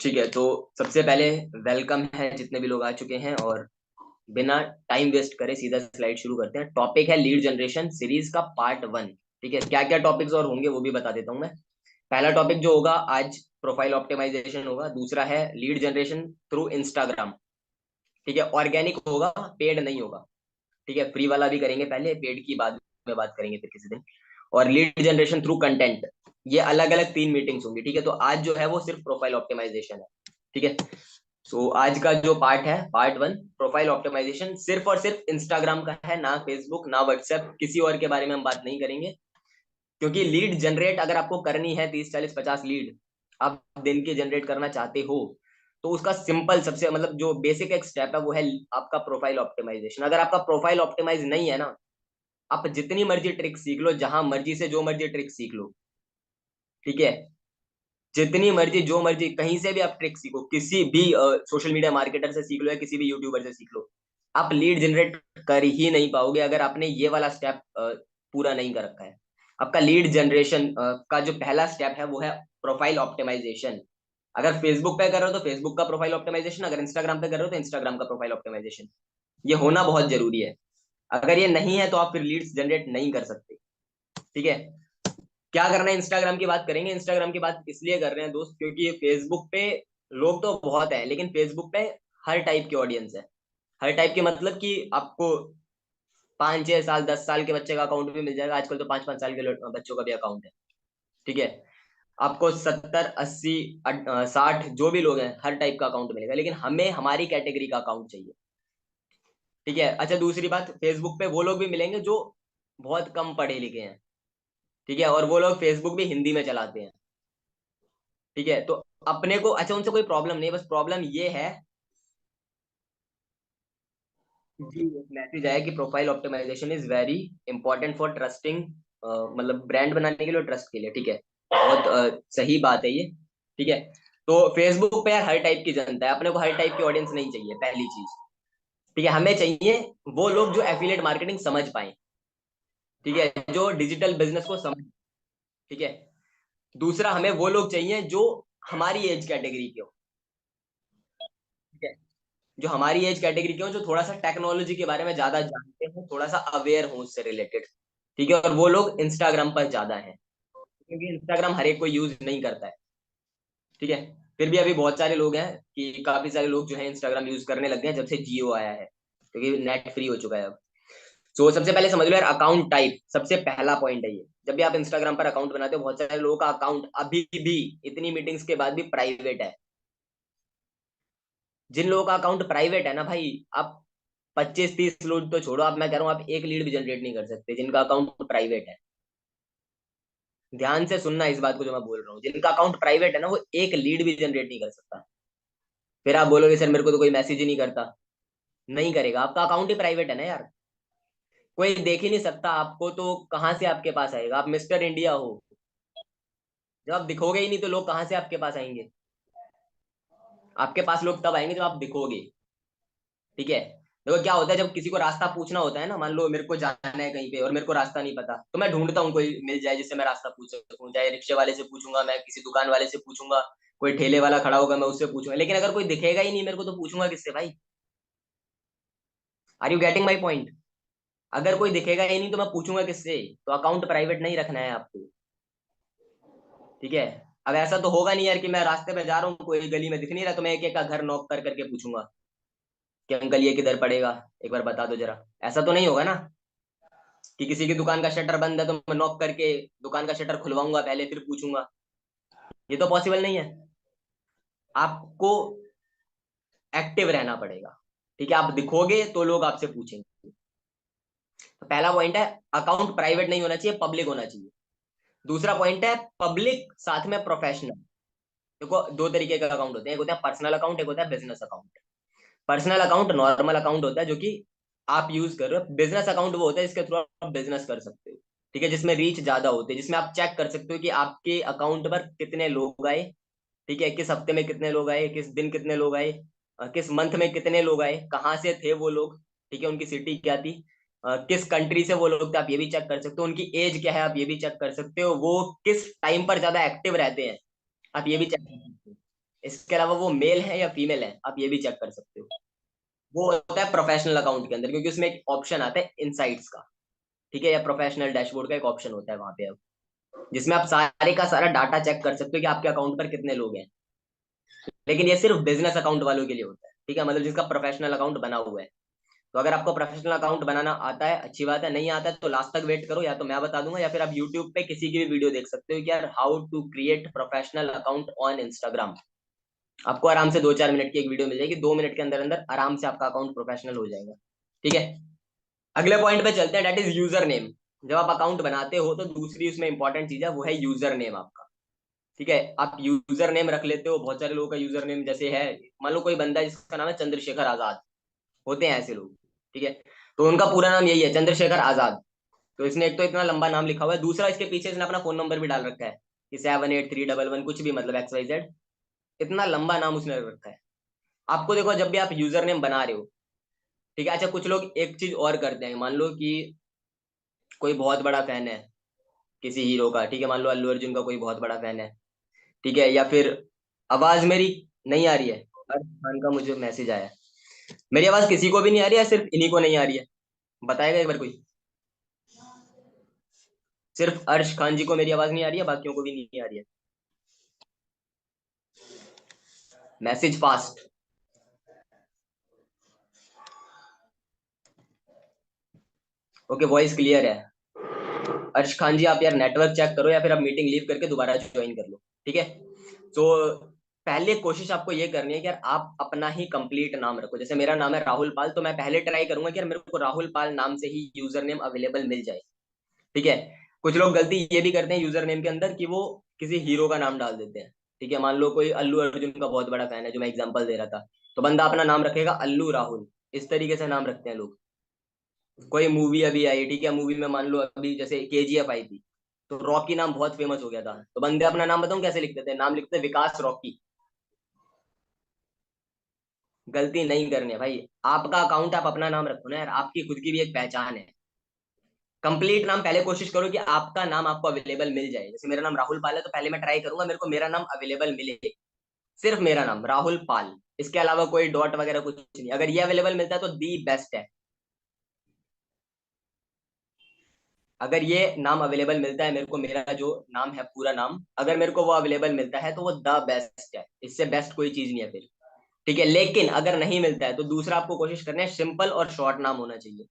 ठीक है, तो सबसे पहले वेलकम है जितने भी लोग आ चुके हैं। और बिना टाइम वेस्ट करे सीधा स्लाइड शुरू करते हैं। टॉपिक है लीड जनरेशन सीरीज का पार्ट 1। ठीक है, क्या क्या टॉपिक्स और होंगे वो भी बता देता हूँ मैं। पहला टॉपिक जो होगा आज, प्रोफाइल ऑप्टिमाइजेशन होगा। दूसरा है लीड जनरेशन थ्रू इंस्टाग्राम। ठीक है, ऑर्गेनिक होगा, पेड नहीं होगा। ठीक है, फ्री वाला भी करेंगे पहले, पेड की बाद में बात करेंगे फिर किसी दिन। और लीड जनरेशन थ्रू कंटेंट, ये अलग अलग 3 मीटिंग्स होंगी। ठीक है, तो आज जो है वो सिर्फ प्रोफाइल ऑप्टिमाइजेशन है। ठीक है, सो आज का जो पार्ट है, पार्ट 1, प्रोफाइल ऑप्टिमाइजेशन, सिर्फ और सिर्फ इंस्टाग्राम का है, ना फेसबुक ना व्हाट्सएप, किसी और के बारे में हम बात नहीं करेंगे। क्योंकि लीड जनरेट अगर आपको करनी है 30 40 50 लीड आप दिन की जनरेट करना चाहते हो, तो उसका सिंपल सबसे मतलब जो बेसिक एक स्टेप है वो है आपका प्रोफाइल ऑप्टिमाइजेशन। अगर आपका प्रोफाइल ऑप्टिमाइज नहीं है ना, आप जितनी मर्जी ट्रिक सीख लो, जहां मर्जी से जो मर्जी ट्रिक सीख लो। ठीक है, जितनी मर्जी जो मर्जी कहीं से भी आप ट्रिक सीखो, किसी भी सोशल मीडिया मार्केटर से सीख लो या किसी भी यूट्यूबर से सीख लो, आप लीड जनरेट कर ही नहीं पाओगे अगर आपने ये वाला स्टेप पूरा नहीं कर रखा है। आपका लीड जनरेशन का जो पहला स्टेप है वो है प्रोफाइल ऑप्टिमाइजेशन। अगर फेसबुक पे कर रहे हो तो फेसबुक का प्रोफाइल ऑप्टिमाइजेशन, अगर इंस्टाग्राम पे कर रहे हो तो इंस्टाग्राम का प्रोफाइल ऑप्टिमाइजेशन। ये होना बहुत जरूरी है। अगर ये नहीं है तो आप फिर लीड्स जनरेट नहीं कर सकते। ठीक है, क्या करना है, इंस्टाग्राम की बात करेंगे। इंस्टाग्राम की बात इसलिए कर रहे हैं दोस्त, क्योंकि फेसबुक पे लोग तो बहुत है, लेकिन फेसबुक पे हर टाइप की ऑडियंस है। हर टाइप की मतलब कि आपको 5 6 साल 10 साल के बच्चे का अकाउंट भी मिल जाएगा। आजकल तो 5 5 साल के बच्चों का भी अकाउंट है। ठीक है, आपको 70 80 60 जो भी लोग हैं हर टाइप का अकाउंट मिलेगा, लेकिन हमें हमारी कैटेगरी का अकाउंट चाहिए। ठीक है, अच्छा दूसरी बात, फेसबुक पे वो लोग भी मिलेंगे जो बहुत कम पढ़े लिखे हैं। ठीक है, और वो लोग फेसबुक भी हिंदी में चलाते हैं। ठीक है, तो अपने को अच्छा उनसे कोई प्रॉब्लम नहीं, बस प्रॉब्लम ये है जी, एक मैसेज आया कि profile optimisation is very important for trusting, मतलब ब्रांड बनाने के लिए, ट्रस्ट के लिए। ठीक है, बहुत सही बात है ये। ठीक है, तो फेसबुक पे यार हर टाइप की जनता है, अपने को हर टाइप की ऑडियंस नहीं चाहिए, पहली चीज। ठीक है, हमें चाहिए वो लोग जो एफिलिएट मार्केटिंग समझ पाए। ठीक है, जो डिजिटल बिजनेस को समझ। ठीक है, दूसरा हमें वो लोग चाहिए जो हमारी एज कैटेगरी के हो। ठीक है, जो हमारी एज कैटेगरी के हो, जो थोड़ा सा टेक्नोलॉजी के बारे में ज्यादा जानते हो, थोड़ा सा अवेयर हो उससे रिलेटेड। ठीक है, और वो लोग इंस्टाग्राम पर ज्यादा हैं, क्योंकि इंस्टाग्राम हर एक कोई यूज नहीं करता है। ठीक है, फिर भी अभी बहुत सारे लोग हैं कि काफी सारे लोग जो है इंस्टाग्राम यूज करने लग गए हैं जब से जियो आया है, क्योंकि नेट फ्री हो चुका है अब। तो सबसे पहले समझ लो यार, अकाउंट टाइप सबसे पहला पॉइंट है ये। जब भी आप इंस्टाग्राम पर अकाउंट बनाते हो, बहुत सारे लोगों का अकाउंट अभी भी इतनी मीटिंग्स के बाद भी प्राइवेट है। जिन लोगों का अकाउंट प्राइवेट है ना भाई, आप 25 30 लोग तो छोड़ो, आप मैं कह रहा हूँ आप एक लीड भी जनरेट नहीं कर सकते जिनका अकाउंट प्राइवेट है। ध्यान से सुनना इस बात को जो मैं बोल रहा हूँ, जिनका अकाउंट प्राइवेट है ना, वो एक लीड भी जनरेट नहीं कर सकता। फिर आप बोलोगे सर मेरे को तो कोई मैसेज ही नहीं करता। नहीं करेगा, आपका अकाउंट ही प्राइवेट है ना यार। कोई देख ही नहीं सकता आपको, तो कहाँ से आपके पास आएगा? आप मिस्टर इंडिया हो, जब आप दिखोगे ही नहीं तो लोग कहाँ से आपके पास आएंगे? आपके पास लोग तब आएंगे जब आप दिखोगे। ठीक है, देखो क्या होता है, जब किसी को रास्ता पूछना होता है ना, मान लो मेरे को जाना है कहीं पे और मेरे को रास्ता नहीं पता, तो मैं ढूंढता हूँ कोई मिल जाए जिससे मैं रास्ता पूछ सकूँ। चाहे रिक्शे वाले से पूछूंगा, मैं किसी दुकान वाले से पूछूंगा, कोई ठेले वाला खड़ा होगा मैं उससे पूछूंगा। लेकिन अगर कोई दिखेगा ही नहीं मेरे को तो पूछूंगा किससे भाई? Are you getting my point? अगर कोई दिखेगा ही नहीं तो मैं पूछूंगा किससे? तो अकाउंट प्राइवेट नहीं रखना है आपको। ठीक है, अब ऐसा तो होगा नहीं यार कि मैं रास्ते में जा रहा हूँ, कोई गली में दिख नहीं रहा तो मैं एक एक का घर नॉक कर करके पूछूंगा कि अंकल ये किधर पड़ेगा, एक बार बता दो जरा। ऐसा तो नहीं होगा ना कि किसी की दुकान का शटर बंद है तो मैं नॉक करके दुकान का शटर खुलवाऊंगा पहले फिर पूछूंगा। ये तो पॉसिबल नहीं है। आपको एक्टिव रहना पड़ेगा। ठीक है, आप दिखोगे तो लोग आपसे पूछेंगे। तो पहला पॉइंट है, अकाउंट प्राइवेट नहीं होना चाहिए, पब्लिक होना चाहिए। दूसरा पॉइंट है पब्लिक साथ में प्रोफेशनल। देखो दो तरीके का अकाउंट होते हैं, एक होता है पर्सनल अकाउंट, एक होता है business account. Personal account normal account होता है जो कि आप यूज कर रहे हो। बिजनेस अकाउंट वो होता है जिसके थ्रू आप बिजनेस कर सकते हो। ठीक है, जिसमें रीच ज्यादा होती है, जिसमें आप चेक कर सकते हो कि आपके अकाउंट पर कितने लोग आए। ठीक है, किस हफ्ते में कितने लोग आए, किस दिन कितने लोग आए, किस मंथ में कितने लोग आए, कहाँ से थे वो लोग। ठीक है, उनकी सिटी क्या थी, किस कंट्री से वो लोग थे आप ये भी चेक कर सकते हो, उनकी एज क्या है आप ये भी चेक कर सकते हो, वो किस टाइम पर ज्यादा एक्टिव रहते हैं आप ये भी चेक कर सकते हो। इसके अलावा वो मेल है या फीमेल है, आप ये भी चेक कर सकते हो। वो होता है प्रोफेशनल अकाउंट के अंदर, क्योंकि उसमें एक ऑप्शन आता है इनसाइट्स का, ठीक है, या प्रोफेशनल डैशबोर्ड का एक ऑप्शन होता है वहां पे, अब जिसमें आप सारे का सारा डाटा चेक कर सकते हो कि आपके अकाउंट पर कितने लोग हैं। लेकिन ये सिर्फ बिजनेस अकाउंट वालों के लिए होता है, ठीक है, मतलब जिसका प्रोफेशनल अकाउंट बना हुआ है। तो अगर आपको प्रोफेशनल अकाउंट बनाना आता है, अच्छी बात है, नहीं आता है तो लास्ट तक वेट करो, या तो मैं बता दूंगा या फिर आप यूट्यूब पे किसी की भी वीडियो देख सकते हो कि यार how to create professional account on Instagram. आपको आराम से 2-4 मिनट की एक वीडियो मिल जाएगी, 2 मिनट के अंदर अंदर आराम से आपका अकाउंट प्रोफेशनल हो जाएगा। ठीक है, अगले पॉइंट पे चलते हैं, डेट इज यूजर नेम। जब आप अकाउंट बनाते हो तो दूसरी उसमें इंपॉर्टेंट चीज है, वो है यूजर नेम आपका। ठीक है, आप यूजर नेम रख लेते हो, बहुत सारे लोगों का यूजर नेम जैसे है, मान लो कोई बंदा है जिसका नाम है चंद्रशेखर आजाद, होते हैं ऐसे लोग, ठीक है, तो उनका पूरा नाम यही है, चंद्रशेखर आजाद। तो इसने एक तो इतना लंबा नाम लिखा हुआ है, दूसरा इसके पीछे इसने अपना फोन नंबर भी डाल रखा है कि 783111 कुछ भी, मतलब XYZ, इतना लंबा नाम उसने रख रखा है। आपको देखो, जब भी आप यूजर नेम बना रहे हो, ठीक है, अच्छा कुछ लोग एक चीज और करते हैं, मान लो कि कोई बहुत बड़ा फैन है किसी हीरो का, ठीक है, मान लो अल्लू अर्जुन का कोई बहुत बड़ा फैन है, ठीक है, या फिर, आवाज मेरी नहीं आ रही है, अर्श खान का मुझे मैसेज आया है, मेरी आवाज किसी को भी नहीं आ रही है, सिर्फ इन्हीं को नहीं आ रही है, बताएगा एक बार कोई। सिर्फ अर्श खान जी को मेरी आवाज नहीं आ रही है, बाकियों को भी नहीं आ रही है। Message fast. Okay, voice clear है। अर्श खान जी, आप यार नेटवर्क चेक करो या फिर आप मीटिंग लीव करके दोबारा ज्वाइन कर लो, ठीक है। तो पहले कोशिश आपको ये करनी है कि यार आप अपना ही कंप्लीट नाम रखो, जैसे मेरा नाम है राहुल पाल, तो मैं पहले ट्राई करूंगा कि यार मेरे को राहुल पाल नाम से ही यूजर नेम अवेलेबल मिल जाए, ठीक है। कुछ लोग गलती ये भी करते हैं यूजर नेम के अंदर कि वो किसी हीरो का नाम डाल देते हैं, ठीक है, मान लो कोई अल्लू अर्जुन का बहुत बड़ा फैन है, जो मैं एग्जांपल दे रहा था, तो बंदा अपना नाम रखेगा अल्लू राहुल, इस तरीके से नाम रखते हैं लोग। कोई मूवी अभी आई, ठीक है, मूवी में मान लो अभी जैसे KGF आई थी, तो रॉकी नाम बहुत फेमस हो गया था, तो बंदे अपना नाम बताऊं कैसे लिखते थे, नाम लिखते विकास रॉकी। गलती नहीं करनी है भाई, आपका अकाउंट, आप अपना नाम रखो ना यार, आपकी खुद की भी एक पहचान है। कंप्लीट नाम पहले कोशिश करो कि आपका नाम आपको अवेलेबल मिल जाए, जैसे मेरा नाम राहुल पाल है, तो पहले मैं ट्राई करूंगा मेरे को मेरा नाम अवेलेबल मिले, सिर्फ मेरा नाम राहुल पाल, इसके अलावा कोई डॉट वगैरह कुछ नहीं, अगर ये अवेलेबल मिलता है तो दी बेस्ट है। अगर ये नाम अवेलेबल मिलता है मेरे को, मेरा जो नाम है पूरा नाम, अगर मेरे को वो अवेलेबल मिलता है तो वो द बेस्ट है, इससे बेस्ट कोई चीज नहीं है फिर, ठीक है। लेकिन अगर नहीं मिलता है तो दूसरा आपको कोशिश करनी है, सिंपल और शॉर्ट नाम होना चाहिए,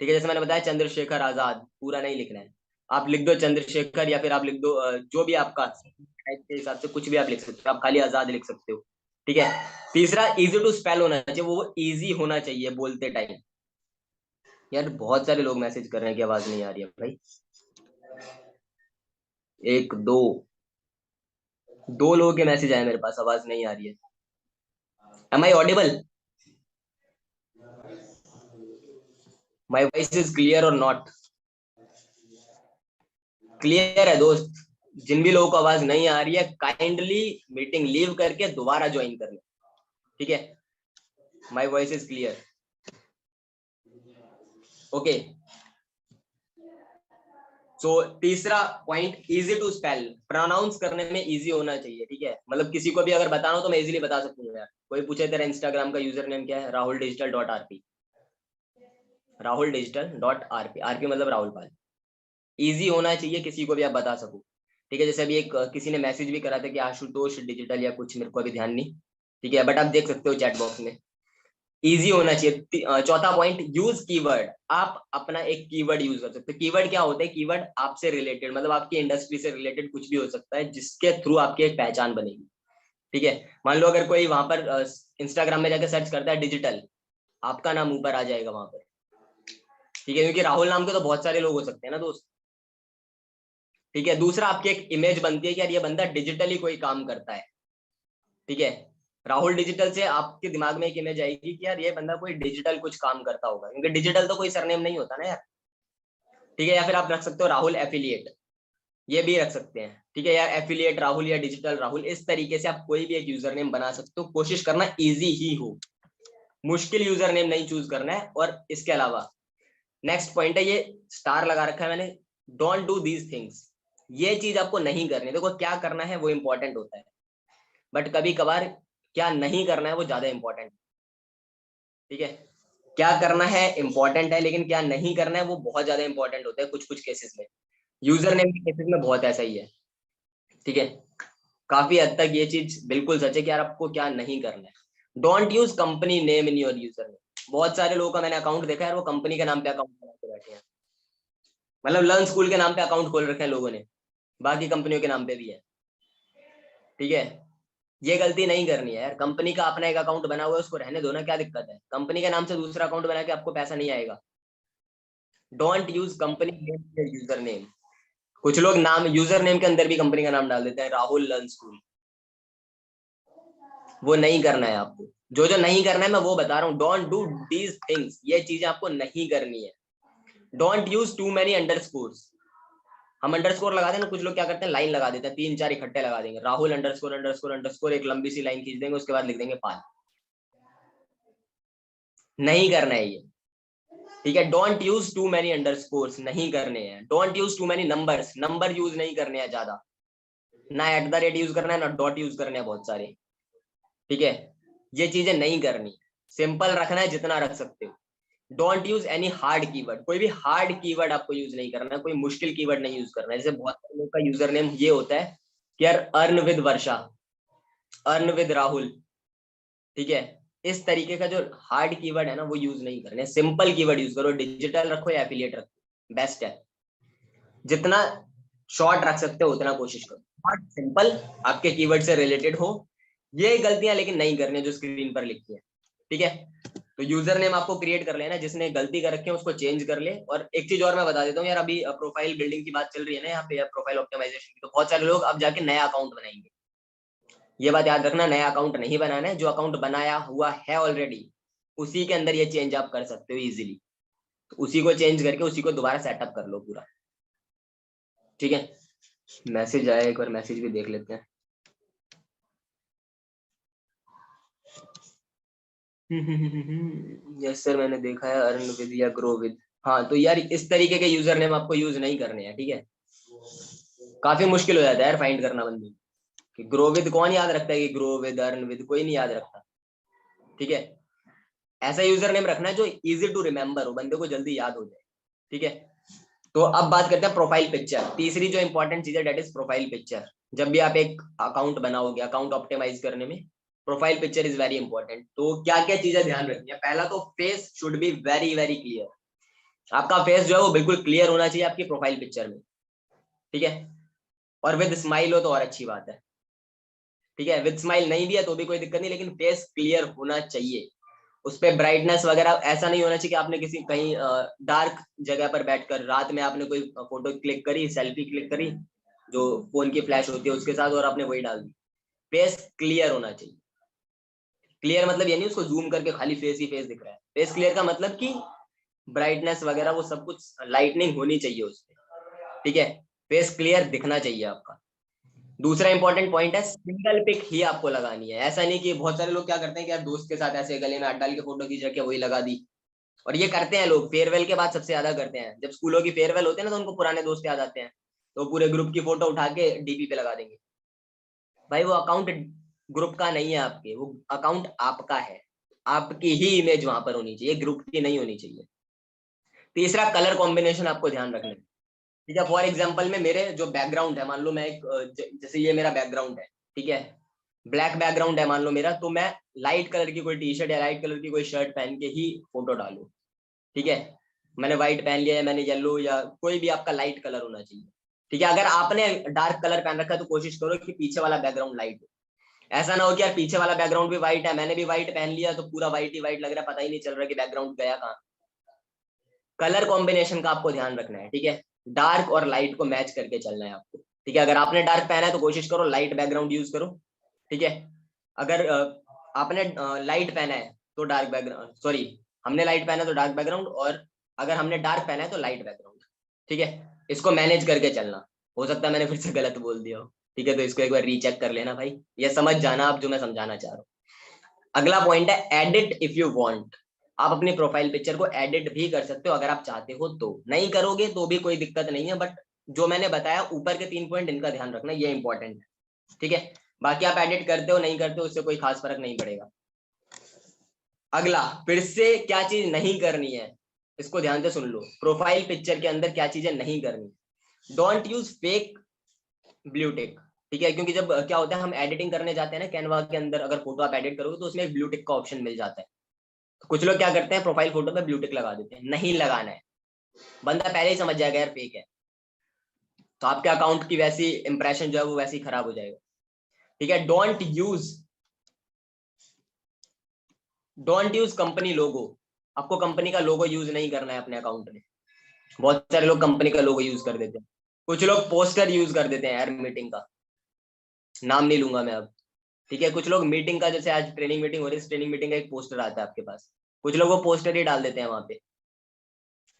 ठीक है, जैसे मैंने बताया चंद्रशेखर आजाद, पूरा नहीं लिखना है, आप लिख दो चंद्रशेखर, या फिर आप लिख दो जो भी आपका टाइप के हिसाब से कुछ भी आप लिख सकते हो, आप खाली आजाद लिख सकते हो, ठीक है। तीसरा, इजी टू स्पेल होना चाहिए, वो इजी होना चाहिए बोलते टाइम। यार बहुत सारे लोग मैसेज कर रहे हैं कि आवाज नहीं आ रही है भाई, एक दो, दो लोगों के मैसेज आए मेरे पास, आवाज नहीं आ रही है। Am I audible, my voice is clear or not? क्लियर है दोस्त। जिन भी लोगों को आवाज नहीं आ रही है, काइंडली मीटिंग लीव करके दोबारा ज्वाइन कर ले, ठीक है। My voice is clear, okay. So तीसरा point, easy to spell, pronounce करने में इजी होना चाहिए, ठीक है, मतलब किसी को भी अगर बताना हो तो मैं इजीली बता सकूंगा यार, कोई पूछे तेरा इंस्टाग्राम का यूजर नेम क्या है, rahul.digital.rp, rahul.digital.rp, आरपी मतलब राहुल पाल, इजी होना चाहिए, किसी को भी आप बता सको, ठीक है। जैसे अभी एक किसी ने मैसेज भी करा था कि आशुतोष डिजिटल या कुछ, मेरे को अभी ध्यान नहीं, ठीक है, बट आप देख सकते हो चैट बॉक्स में, इजी होना चाहिए। चौथा पॉइंट, यूज कीवर्ड, आप अपना एक कीवर्ड यूज कर सकते हो। कीवर्ड क्या होता है, कीवर्ड आपसे रिलेटेड, मतलब आपकी इंडस्ट्री से रिलेटेड कुछ भी हो सकता है, जिसके थ्रू आपकी एक पहचान बनेगी, ठीक है। मान लो अगर कोई वहां पर इंस्टाग्राम में जाकर सर्च करता है डिजिटल, आपका नाम ऊपर आ जाएगा वहां पर, ठीक है, क्योंकि राहुल नाम के तो बहुत सारे लोग हो सकते हैं ना दोस्त, ठीक है। दूसरा, आपकी एक इमेज बनती है कि यार ये बंदा डिजिटली कोई काम करता है, ठीक है, राहुल डिजिटल से आपके दिमाग में एक इमेज आएगी कि यार ये बंदा कोई डिजिटल कुछ काम करता होगा, क्योंकि डिजिटल तो कोई सरनेम नहीं होता ना यार, ठीक है। या फिर आप रख सकते हो राहुल एफिलिएट, ये भी रख सकते हैं, ठीक है, यार एफिलिएट राहुल या डिजिटल राहुल, इस तरीके से आप कोई भी एक यूजर नेम बना सकते हो, कोशिश करना इजी ही हो, मुश्किल यूजर नेम नहीं चूज करना है। और इसके अलावा नेक्स्ट पॉइंट है, ये स्टार लगा रखा है मैंने, डोंट डू दीज थिंग्स, ये चीज आपको नहीं करनी, देखो क्या करना है वो इंपॉर्टेंट होता है, बट कभी कभार क्या नहीं करना है वो ज्यादा इंपॉर्टेंट। ठीक है, क्या करना है इंपॉर्टेंट है, लेकिन क्या नहीं करना है वो बहुत ज्यादा इंपॉर्टेंट होता है कुछ कुछ केसेस में। यूजर नेम के केसेस में बहुत ऐसा ही है। ठीक है, काफी हद तक ये चीज बिल्कुल सच है कि यार आपको क्या नहीं करना है। Don't use company name in your user name. बहुत सारे लोगों का मैंने अकाउंट देखा है, वो कंपनी के नाम पे अकाउंट बना के बैठे हैं। मतलब लर्न स्कूल के नाम पे अकाउंट खोल रखे हैं लोगों ने, बाकी कंपनियों के नाम पे भी है। ठीक है, ये गलती नहीं करनी है यार। कंपनी का अपना एक अकाउंट बना हुआ है, उसको रहने दो ना, क्या दिक्कत है। कंपनी के नाम से दूसरा अकाउंट बना के आपको पैसा नहीं आएगा। Don't use company name user name. कुछ लोग नाम यूजर नेम के अंदर भी कंपनी का नाम डाल देते हैं, राहुल लर्न स्कूल। वो नहीं करना है आपको। जो जो नहीं करना है मैं वो बता रहा हूँ। डोंट डू दीज थिंग्स, ये चीजें आपको नहीं करनी है। Don't use too many underscores. हम अंडरस्कोर लगाते हैं ना, कुछ लोग क्या करते हैं लाइन लगा देते हैं, 3 4 इकट्ठे लगा देंगे, राहुल अंडरस्कोर अंडरस्कोर अंडरस्कोर, एक लंबी सी लाइन खींच देंगे, उसके बाद लिख देंगे पाल। नहीं करना है ये। ठीक है, don't use too many underscores, नहीं करने हैं। Don't use too many numbers, number use नहीं करने हैं ज्यादा। ना @ यूज करना है, ना डॉट यूज करने हैं बहुत सारे। ठीक है, ये चीजें नहीं करनी। सिंपल रखना है जितना रख सकते हो। Don't use any hard keyword, कोई भी हार्ड कीवर्ड आपको यूज नहीं करना है, कोई मुश्किल कीवर्ड नहीं यूज करना है। जैसे बहुत सारे लोग का यूजर नेम ये होता है कि यार earn with Varsha, earn with Rahul. ठीक है, इस तरीके का जो हार्ड कीवर्ड है ना वो यूज नहीं करने। सिंपल कीवर्ड यूज करो, डिजिटल रखो या एफिलिएट रखो, बेस्ट है। जितना शॉर्ट रख सकते हो उतना कोशिश करो, शॉर्ट सिंपल, आपके कीवर्ड से रिलेटेड हो। ये गलतियां लेकिन नहीं करनी जो स्क्रीन पर लिखी है। ठीक है, तो यूजर नेम आपको क्रिएट कर लेना, जिसने गलती कर रखी है उसको चेंज कर ले। और एक चीज और मैं बता देता हूँ यार, अभी प्रोफाइल बिल्डिंग की बात चल रही है ना यहाँ पे, प्रोफाइल ऑप्टिमाइजेशन की, तो बहुत सारे लोग अब जाके नया अकाउंट बनाएंगे। ये बात याद रखना, नया अकाउंट नहीं बनाना है। जो अकाउंट बनाया हुआ है ऑलरेडी उसी के अंदर ये चेंज आप कर सकते हो इजीली। तो उसी को चेंज करके उसी को दोबारा सेटअप कर लो पूरा। ठीक है, मैसेज आया, एक बार मैसेज भी देख लेते हैं। यस सर, मैंने देखा है, अर्न विद या ग्रो विद। हाँ, तो यार इस तरीके के यूजर नेम आपको यूज नहीं करने हैं। ठीक है, काफी मुश्किल हो जाता है यार फाइंड करना बंदे कि ग्रो विद कौन याद रखता है, कि ग्रो विद अर्न विद कोई नहीं याद रखता। ठीक है, ऐसा यूजर नेम रखना है जो इजी टू रिमेम्बर हो, बंदे को जल्दी याद हो जाए। ठीक है, तो अब बात करते हैं प्रोफाइल पिक्चर। तीसरी जो इंपॉर्टेंट चीज है डेट इज प्रोफाइल पिक्चर। जब भी आप एक अकाउंट बनाओगे, अकाउंट ऑप्टिमाइज करने में profile picture is very important. तो क्या क्या चीजें ध्यान रखनी है। पहला तो face should be very very clear. आपका फेस जो है वो बिल्कुल क्लियर होना चाहिए आपकी प्रोफाइल पिक्चर में। ठीक है, और विद स्माइल हो तो और अच्छी बात है। ठीक है, विद स्माइल नहीं भी है तो भी कोई दिक्कत नहीं, लेकिन फेस क्लियर होना चाहिए। उस पे ब्राइटनेस वगैरह ऐसा नहीं होना चाहिए कि आपने किसी कहीं डार्क जगह पर बैठकर रात में आपने कोई फोटो क्लिक करी, सेल्फी क्लिक करी जो फोन की फ्लैश होती है उसके साथ, और आपने वही डाल दी। फेस क्लियर होना चाहिए। क्लियर मतलब ये नहीं उसको जूम करके खाली फेस ही फेस दिख रहा है। फेस क्लियर का मतलब कि ब्राइटनेस वगैरह वो सब कुछ लाइटनिंग होनी चाहिए उसपे। ठीक है, फेस क्लियर दिखना चाहिए आपका। दूसरा इंपॉर्टेंट पॉइंट है, सिंगल पिक ही आपको लगानी है। ऐसा नहीं कि बहुत सारे लोग क्या करते हैं कि यार दोस्त के साथ ऐसे गले में हाथ डाल के फोटो खींच रखे वही लगा दी। और ये करते हैं लोग फेयरवेल के बाद सबसे ज्यादा करते हैं। जब स्कूलों की फेयरवेल होती है ना तो उनको पुराने दोस्त याद आते हैं, तो पूरे ग्रुप की फोटो उठा के डीपी पे लगा देंगे। भाई वो अकाउंट ग्रुप का नहीं है आपके, वो अकाउंट आपका है। आपकी ही इमेज वहां पर होनी चाहिए, ग्रुप की नहीं होनी चाहिए। तीसरा, कलर कॉम्बिनेशन आपको ध्यान रखना है। ठीक है, फॉर एग्जाम्पल में मेरे जो बैकग्राउंड है, मान लो मैं एक जैसे ये मेरा बैकग्राउंड है। ठीक है, ब्लैक बैकग्राउंड है मान लो मेरा, तो मैं लाइट कलर की कोई टी शर्ट या लाइट कलर की कोई शर्ट पहन के ही फोटो डालू। ठीक है, मैंने व्हाइट पहन लिया है, मैंने येलो, या कोई भी आपका लाइट कलर होना चाहिए। ठीक है, अगर आपने डार्क कलर पहन रखा है तो कोशिश करो कि पीछे वाला बैकग्राउंड लाइट हो। ऐसा ना हो कि यार पीछे वाला बैकग्राउंड भी व्हाइट है, मैंने भी व्हाइट पहन लिया तो पूरा व्हाइट ही व्हाइट लग रहा है, पता ही नहीं चल रहा कि बैकग्राउंड गया कहाँ। कलर कॉम्बिनेशन का आपको ध्यान रखना है। ठीक है, डार्क और लाइट को मैच करके चलना है आपको। ठीक है, अगर आपने डार्क पहना है तो कोशिश करो लाइट बैकग्राउंड यूज करो। ठीक है, अगर आपने लाइट पहना है तो डार्क बैकग्राउंड, सॉरी, हमने लाइट पहना है तो डार्क बैकग्राउंड, और अगर हमने डार्क पहना है तो लाइट बैकग्राउंड। ठीक है, इसको मैनेज करके चलना। हो सकता है मैंने फिर से गलत बोल दिया हो। ठीक है, तो इसको एक बार रीचेक कर लेना भाई, ये समझ जाना आप जो मैं समझाना चाह रहा हूँ। अगला पॉइंट है एडिट इफ यू वांट। आप अपनी प्रोफाइल पिक्चर को एडिट भी कर सकते हो अगर आप चाहते हो तो। नहीं करोगे तो भी कोई दिक्कत नहीं है, बट जो मैंने बताया ऊपर के 3 पॉइंट इनका ध्यान रखना, ये इंपॉर्टेंट है। ठीक है, बाकी आप एडिट करते हो नहीं करते हो उससे कोई खास फर्क नहीं पड़ेगा। अगला, फिर से क्या चीज नहीं करनी है, इसको ध्यान से सुन लो। प्रोफाइल पिक्चर के अंदर क्या चीजें नहीं करनी। Don't use fake blue tick. ठीक है, क्योंकि जब क्या होता है हम एडिटिंग करने जाते हैं ना कैनवा के अंदर, अगर फोटो आप एडिट करोगे तो उसमें एक ब्लू टिक का ऑप्शन मिल जाता है। तो कुछ लोग क्या करते हैं, प्रोफाइल फोटो पे ब्लू टिक लगा देते हैं। नहीं लगाना है, बंदा पहले ही समझ जाएगा यार फेक है, तो आपके अकाउंट की वैसी इंप्रेशन जो है वो वैसे ही खराब हो जाएगा। ठीक है, डोंट यूज कंपनी लोगो। आपको कंपनी का लोगो यूज नहीं करना है अपने अकाउंट में। बहुत सारे लोग कंपनी का लोगो यूज कर देते हैं। कुछ लोग पोस्टर यूज कर देते हैं यार मीटिंग का, नाम नहीं लूंगा मैं अब। ठीक है, कुछ लोग मीटिंग का, जैसे आज ट्रेनिंग मीटिंग हो रही है, ट्रेनिंग मीटिंग का एक पोस्टर आता है आपके पास, कुछ लोग वो पोस्टर ही डाल देते हैं वहां पे।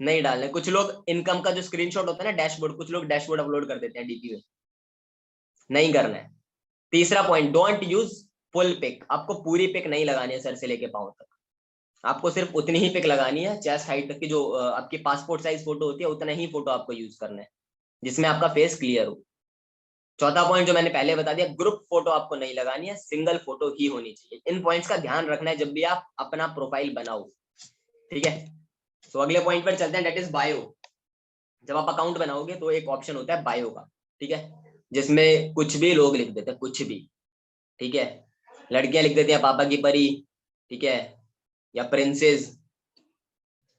नहीं डालने। कुछ लोग इनकम का जो स्क्रीनशॉट होता है ना डैशबोर्ड, कुछ लोग डैशबोर्ड अपलोड कर देते हैं डीपी में। नहीं करना है। तीसरा point, don't use full pic. आपको पूरी पिक नहीं लगानी है सर से लेके पाँव तक। आपको सिर्फ उतनी ही पिक लगानी है चेस्ट हाइट तक की, जो आपकी पासपोर्ट साइज फोटो होती है उतना ही फोटो आपको यूज करना है, जिसमें आपका फेस क्लियर हो। चौथा पॉइंट जो मैंने पहले बता दिया, ग्रुप फोटो आपको नहीं लगानी है, सिंगल फोटो ही होनी चाहिए। इन पॉइंट्स का ध्यान रखना है जब भी आप अपना प्रोफाइल बनाओ। ठीक है, तो अगले पॉइंट पर चलते हैं, डेट इज बायो। जब आप अकाउंट बनाओगे तो एक ऑप्शन होता है बायो का। ठीक है, जिसमें कुछ भी लोग लिख देते हैं, कुछ भी। ठीक है, लड़कियां लिख देती हैं पापा की परी। ठीक है, या प्रिंसेस,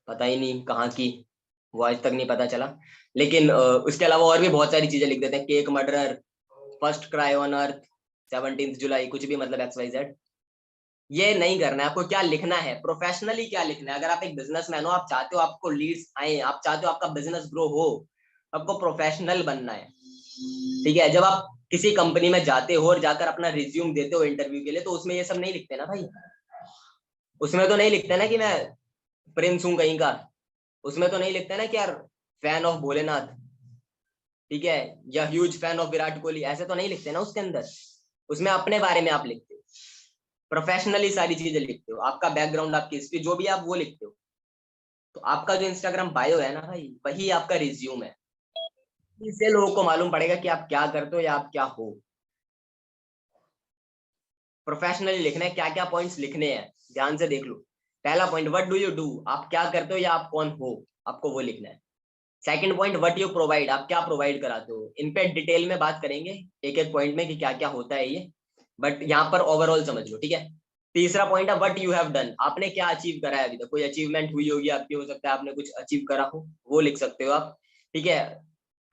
पता ही नहीं कहाँ की, वो आज तक नहीं पता चला। लेकिन उसके अलावा और भी बहुत सारी चीजें लिख देते हैं, cake murderer, first cry on earth, 17 जुलाई, कुछ भी, मतलब XYZ। ये नहीं करना है। आपको क्या लिखना है, प्रोफेशनली क्या लिखना है। अगर आप एक बिजनेसमैन हो, आप चाहते हो आपको लीड्स आए, आप चाहते हो आपका बिजनेस ग्रो हो, आपको प्रोफेशनल बनना है। ठीक है, जब आप किसी कंपनी में जाते हो और जाकर अपना रिज्यूम देते हो इंटरव्यू के लिए, तो उसमें ये सब नहीं लिखते ना भाई। उसमें तो नहीं लिखते ना कि मैं प्रिंस हूं कहीं का। उसमें तो नहीं लिखते ना कि यार फैन ऑफ भोलेनाथ, ठीक है, या huge fan of Virat Kohli, ऐसे तो नहीं लिखते ना उसके अंदर। उसमें अपने बारे में आप लिखते हो, प्रोफेशनली सारी चीजें लिखते हो, आपका बैकग्राउंड, आपकी हिस्ट्री, जो भी आप वो लिखते हो। तो आपका जो इंस्टाग्राम बायो है ना भाई, वही आपका रिज्यूम है। इससे लोगों को मालूम पड़ेगा कि आप क्या करते हो या आप क्या हो। प्रोफेशनली लिखना है, क्या क्या पॉइंट्स लिखने हैं, ध्यान से देख लो। पहला point, what do you do, आप क्या करते हो या आप कौन हो, आपको वो लिखना है। Second point, what you provide, आप क्या प्रोवाइड कराते हो। इन पे डिटेल में बात करेंगे एक एक पॉइंट में कि क्या क्या होता है ये, बट यहाँ पर ओवरऑल समझ लो। ठीक है, तीसरा पॉइंट है व्हाट यू हैव डन, आपने क्या अचीव करा है अभी तक। कोई अचीवमेंट हुई होगी आपकी, हो सकता है आपने कुछ अचीव करा हो, वो लिख सकते हो आप। ठीक है,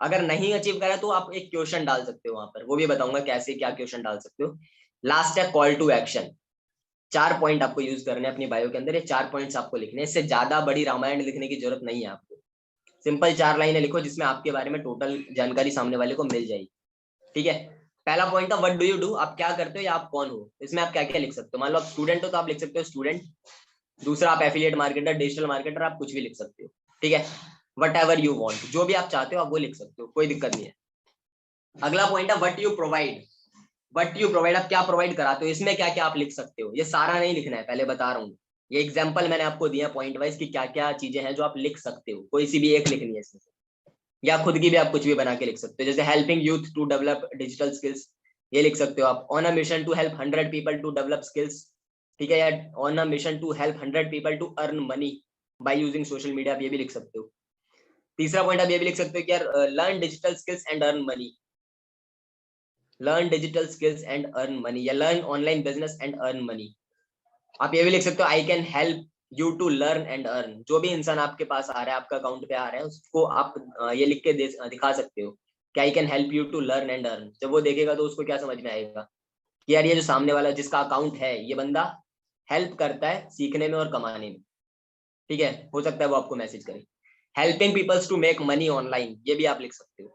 अगर नहीं अचीव करा तो आप एक क्वेश्चन डाल सकते हो वहां पर, वो भी बताऊंगा कैसे क्या क्वेश्चन डाल सकते हो। लास्ट है कॉल टू एक्शन। 4 पॉइंट आपको यूज करने हैं अपनी बायो के अंदर, ये 4 पॉइंट्स आपको लिखने हैं। इससे ज्यादा बड़ी रामायण लिखने की जरूरत नहीं है आपको। सिंपल 4 लाइनें लिखो जिसमें आपके बारे में टोटल जानकारी सामने वाले को मिल जाएगी। ठीक है, पहला पॉइंट था व्हाट डू यू डू, आप क्या करते हो या आप कौन हो। इसमें आप क्या क्या लिख सकते हो, मान लो आप स्टूडेंट हो तो आप लिख सकते हो स्टूडेंट। दूसरा, आप एफिलिएट मार्केटर, डिजिटल मार्केटर, आप कुछ भी लिख सकते हो। ठीक है, वट एवर यू वॉन्ट, जो भी आप चाहते हो आप वो लिख सकते हो, कोई दिक्कत नहीं है। अगला पॉइंट है what you provide. What you provide, आप क्या प्रोवाइड कराते हो, इसमें क्या क्या आप लिख सकते हो। ये सारा नहीं लिखना है, पहले बता रहा हूँ। ये एग्जाम्पल मैंने आपको दिया पॉइंट वाइज कि क्या क्या चीजें हैं जो आप लिख सकते हो, कोई सी भी एक लिखनी है इसमें से। या खुद की भी आप कुछ भी बना के लिख सकते हो, जैसे helping youth to develop digital skills, ये लिख सकते हो आप। On a mission to help 100 people to develop skills. ठीक है, या on a mission to help 100 people to earn money by using social media, आप ये भी लिख सकते हो। तीसरा पॉइंट आप ये भी लिख सकते हो कि यार learn digital skills and earn money. Learn digital skills and earn money, या learn online business and earn money. आप ये भी लिख सकते हो I can help you to learn and earn. जो भी इंसान आपके पास आ रहा है, आपका अकाउंट पे आ रहा है, उसको आप ये लिख के दिखा सकते हो कि I can help you to learn and earn. जब वो देखेगा तो उसको क्या समझ में आएगा कि यार ये जो सामने वाला जिसका अकाउंट है, ये बंदा हेल्प करता है सीखने में और कमाने में। ठीक है, हो सकता है वो आपको मैसेज करे। Helping peoples to make money online, ये भी आप लिख सकते हो।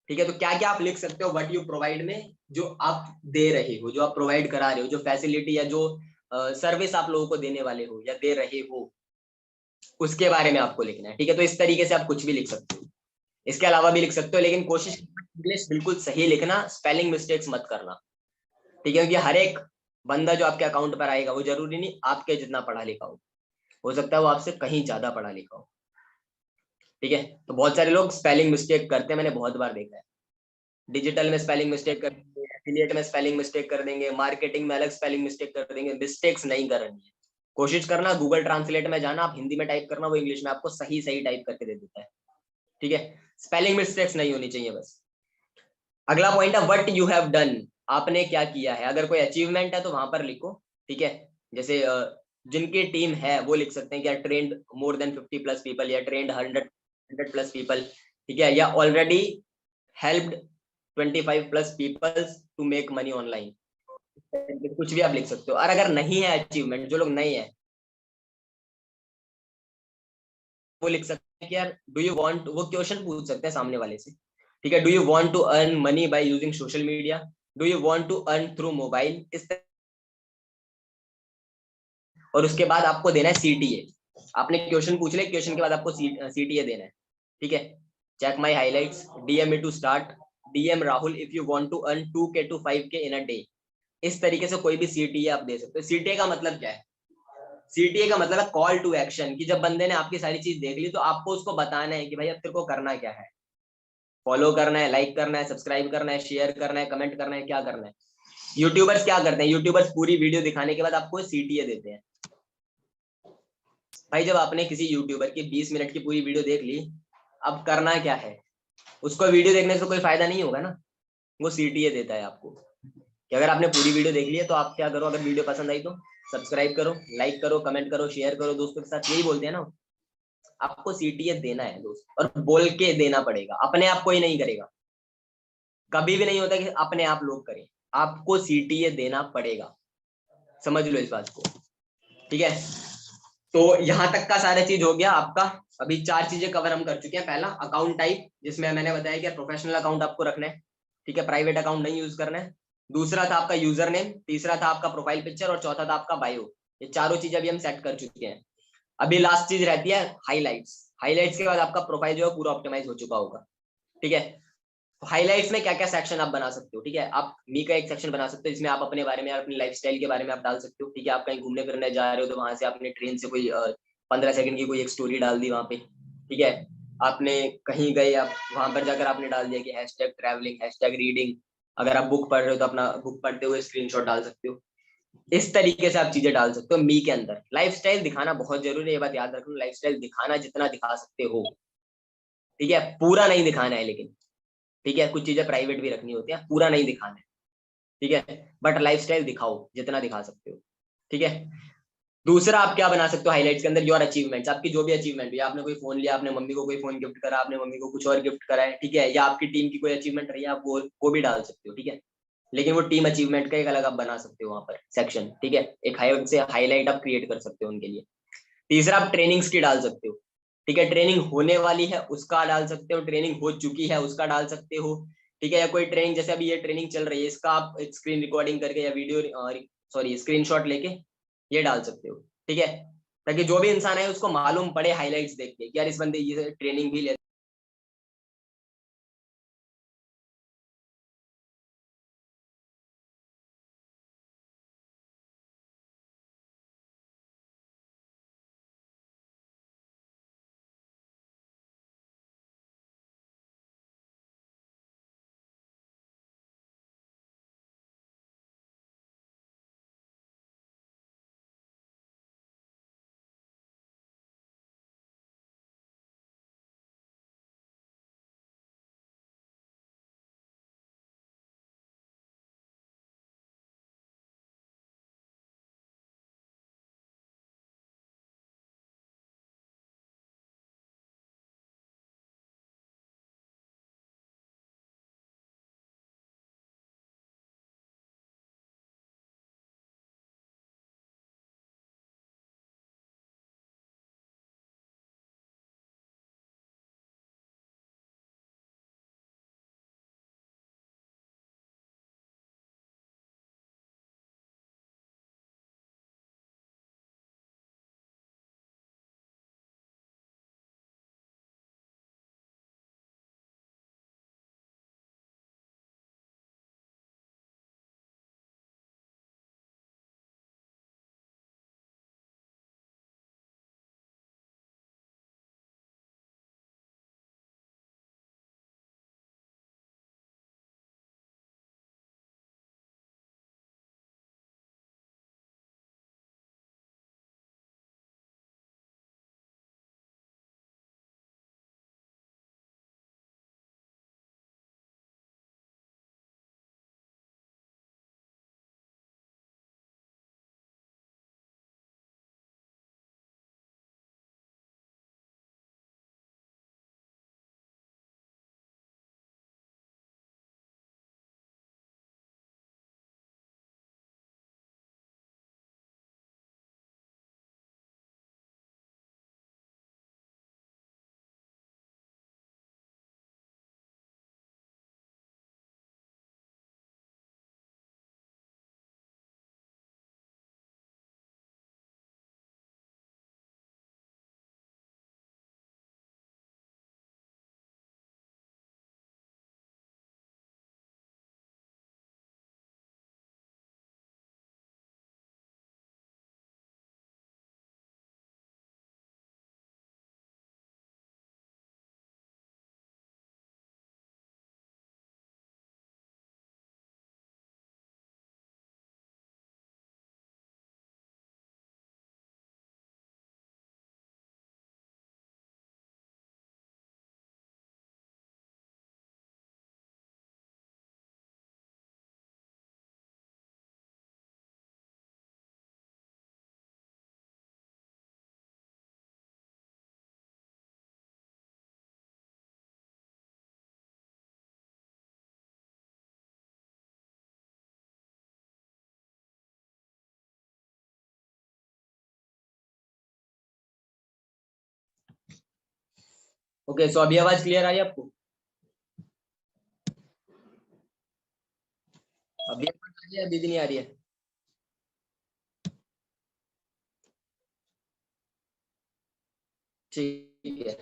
ठीक है, तो क्या क्या आप लिख सकते हो व्हाट यू प्रोवाइड में, जो आप दे रहे हो, जो आप प्रोवाइड करा रहे हो, जो फैसिलिटी या जो सर्विस आप लोगों को देने वाले हो या दे रहे हो, उसके बारे में आपको लिखना है। ठीक है, तो इस तरीके से आप कुछ भी लिख सकते हो। इसके अलावा भी लिख सकते हो, लेकिन कोशिश इंग्लिश बिल्कुल सही लिखना, स्पेलिंग मिस्टेक्स मत करना। ठीक है, क्योंकि हर एक बंदा जो आपके अकाउंट पर आएगा वो जरूरी नहीं आपके जितना पढ़ा लिखा हो सकता है वो आपसे कहीं ज्यादा पढ़ा लिखा हो। ठीक है, तो बहुत सारे लोग स्पेलिंग मिस्टेक करते हैं, मैंने बहुत बार देखा है। डिजिटल में स्पेलिंग मिस्टेक करते हैं, एफिलिएट में स्पेलिंग मिस्टेक कर देंगे, मार्केटिंग में अलग स्पेलिंग मिस्टेक कर देंगे। मिस्टेक्स नहीं करनी है। कोशिश करना गूगल ट्रांसलेट में जाना, आप हिंदी में टाइप करना, वो इंग्लिश में आपको सही सही टाइप करके दे देता है। ठीक है, स्पेलिंग मिस्टेक्स नहीं होनी चाहिए बस। अगला पॉइंट है व्हाट यू हैव डन, आपने क्या किया है। अगर कोई अचीवमेंट है तो वहां पर लिखो। ठीक है, जैसे जिनकी टीम है वो लिख सकते हैं कि trained more than 50 plus people, या ट्रेंड 100 प्लस पीपल। ठीक है, या already helped 25 plus people to make money online. कुछ भी आप लिख सकते हो। और अगर नहीं है अचीवमेंट, जो लोग नहीं है वो लिख सकते हैं कि यार डू यू वांट, वो क्वेश्चन पूछ सकते हैं सामने वाले से। ठीक है, do you want to earn money by using social media, do you want to earn through mobile, इस तरह। और उसके बाद आपको देना है सीटीए। आपने क्वेश्चन पूछ लिया, क्वेश्चन के बाद आपको सीटीए देना है। ठीक है, check my highlights, DM me to start, DM Rahul if you want to earn 2K to 5K in a day. इस तरीके से कोई भी सीटीए आप दे सकते हो। सीटीए का मतलब क्या है? सीटीए का मतलब है कॉल टू एक्शन, कि जब बंदे ने आपकी सारी चीज देख ली तो आपको उसको बताना है कि भाई अब तेरे को करना क्या है। फॉलो करना है, लाइक करना है, सब्सक्राइब करना है, शेयर करना है, कमेंट करना है, क्या करना है। यूट्यूबर्स क्या करते हैं? यूट्यूबर्स पूरी वीडियो दिखाने के बाद आपको सीटीए देते हैं। भाई जब आपने किसी यूट्यूबर की 20 मिनट की पूरी वीडियो देख ली, अब करना क्या है? उसको वीडियो देखने से कोई फायदा नहीं होगा ना। वो सीटीए देता है आपको कि अगर आपने पूरी वीडियो देख ली है तो आप क्या करो, अगर वीडियो पसंद आई तो सब्सक्राइब करो, लाइक करो, कमेंट करो, शेयर करो दोस्तों के साथ। यही बोलते हैं ना। आपको सीटीए देना है दोस्त, और बोल के देना पड़ेगा, अपने आप कोई नहीं करेगा। कभी भी नहीं होता कि अपने आप लोग करें, आपको सीटीए देना पड़ेगा। समझ लो इस बात को। ठीक है, तो यहां तक का सारा चीज हो गया आपका। अभी 4 चीजें कवर हम कर चुके हैं। पहला अकाउंट टाइप, जिसमें मैंने बताया कि प्रोफेशनल अकाउंट आपको रखना है। ठीक है, प्राइवेट अकाउंट नहीं यूज करना है। दूसरा था आपका यूजर नेम, तीसरा था आपका प्रोफाइल पिक्चर, और चौथा था आपका बायो। ये चारों चीजें अभी हम सेट कर चुके हैं। अभी लास्ट चीज रहती है हाईलाइट्स। हाईलाइट्स के बाद आपका प्रोफाइल जो है पूरा ऑप्टिमाइज हो चुका होगा। ठीक है, हाइलाइट्स में क्या क्या सेक्शन आप बना सकते हो। ठीक है, आप मी का एक सेक्शन बना सकते हो जिसमें आप अपने बारे में, अपनी लाइफस्टाइल के बारे में आप डाल सकते हो। ठीक है, आप कहीं घूमने फिरने जा रहे हो तो वहां से आपने ट्रेन से कोई 15 सेकंड की कोई एक स्टोरी डाल दी वहां पे। ठीक है, आपने कहीं गए, आप वहां पर जाकर आपने डाल दिया कि हैशटैग ट्रैवलिंग, हैशटैग रीडिंग। अगर आप बुक पढ़ रहे हो तो अपना बुक पढ़ते हुए स्क्रीनशॉट डाल सकते हो। इस तरीके से आप चीजें डाल सकते हो मी के अंदर। लाइफस्टाइल दिखाना बहुत जरूरी है, ये बात याद रखना। लाइफस्टाइल दिखाना जितना दिखा सकते हो। ठीक है, पूरा नहीं दिखाना है लेकिन। ठीक है, कुछ चीजें प्राइवेट भी रखनी होती है, पूरा नहीं दिखाना है। ठीक है, बट लाइफस्टाइल दिखाओ जितना दिखा सकते हो। ठीक है, दूसरा आप क्या बना सकते हो हाइलाइट्स के अंदर? योर अचीवमेंट्स, आपकी जो भी अचीवमेंट, या आपने कोई फोन लिया, आपने मम्मी को कोई फोन गिफ्ट करा, आपने मम्मी को कुछ और गिफ्ट करा है। ठीक है, या आपकी टीम की कोई अचीवमेंट रही है, आप वो भी डाल सकते हो। ठीक है, लेकिन वो टीम अचीवमेंट का एक अलग आप बना सकते हो वहां पर सेक्शन। ठीक है, एक हाई से हाईलाइट आप क्रिएट कर सकते हो उनके लिए। तीसरा आप ट्रेनिंग्स की डाल सकते हो। ठीक है, ट्रेनिंग होने वाली है उसका डाल सकते हो, ट्रेनिंग हो चुकी है उसका डाल सकते हो। ठीक है, या कोई ट्रेनिंग, जैसे अभी ये ट्रेनिंग चल रही है, इसका आप स्क्रीन रिकॉर्डिंग करके या वीडियो सॉरी स्क्रीनशॉट लेके ये डाल सकते हो। ठीक है, ताकि जो भी इंसान है उसको मालूम पड़े हाइलाइट्स देख के कि यार इस बंदे ये ट्रेनिंग भी ले ओके, सो अभी आवाज क्लियर आई आपको? अभी आवाज आ रही है, अभी भी नहीं आ रही है? ठीक है।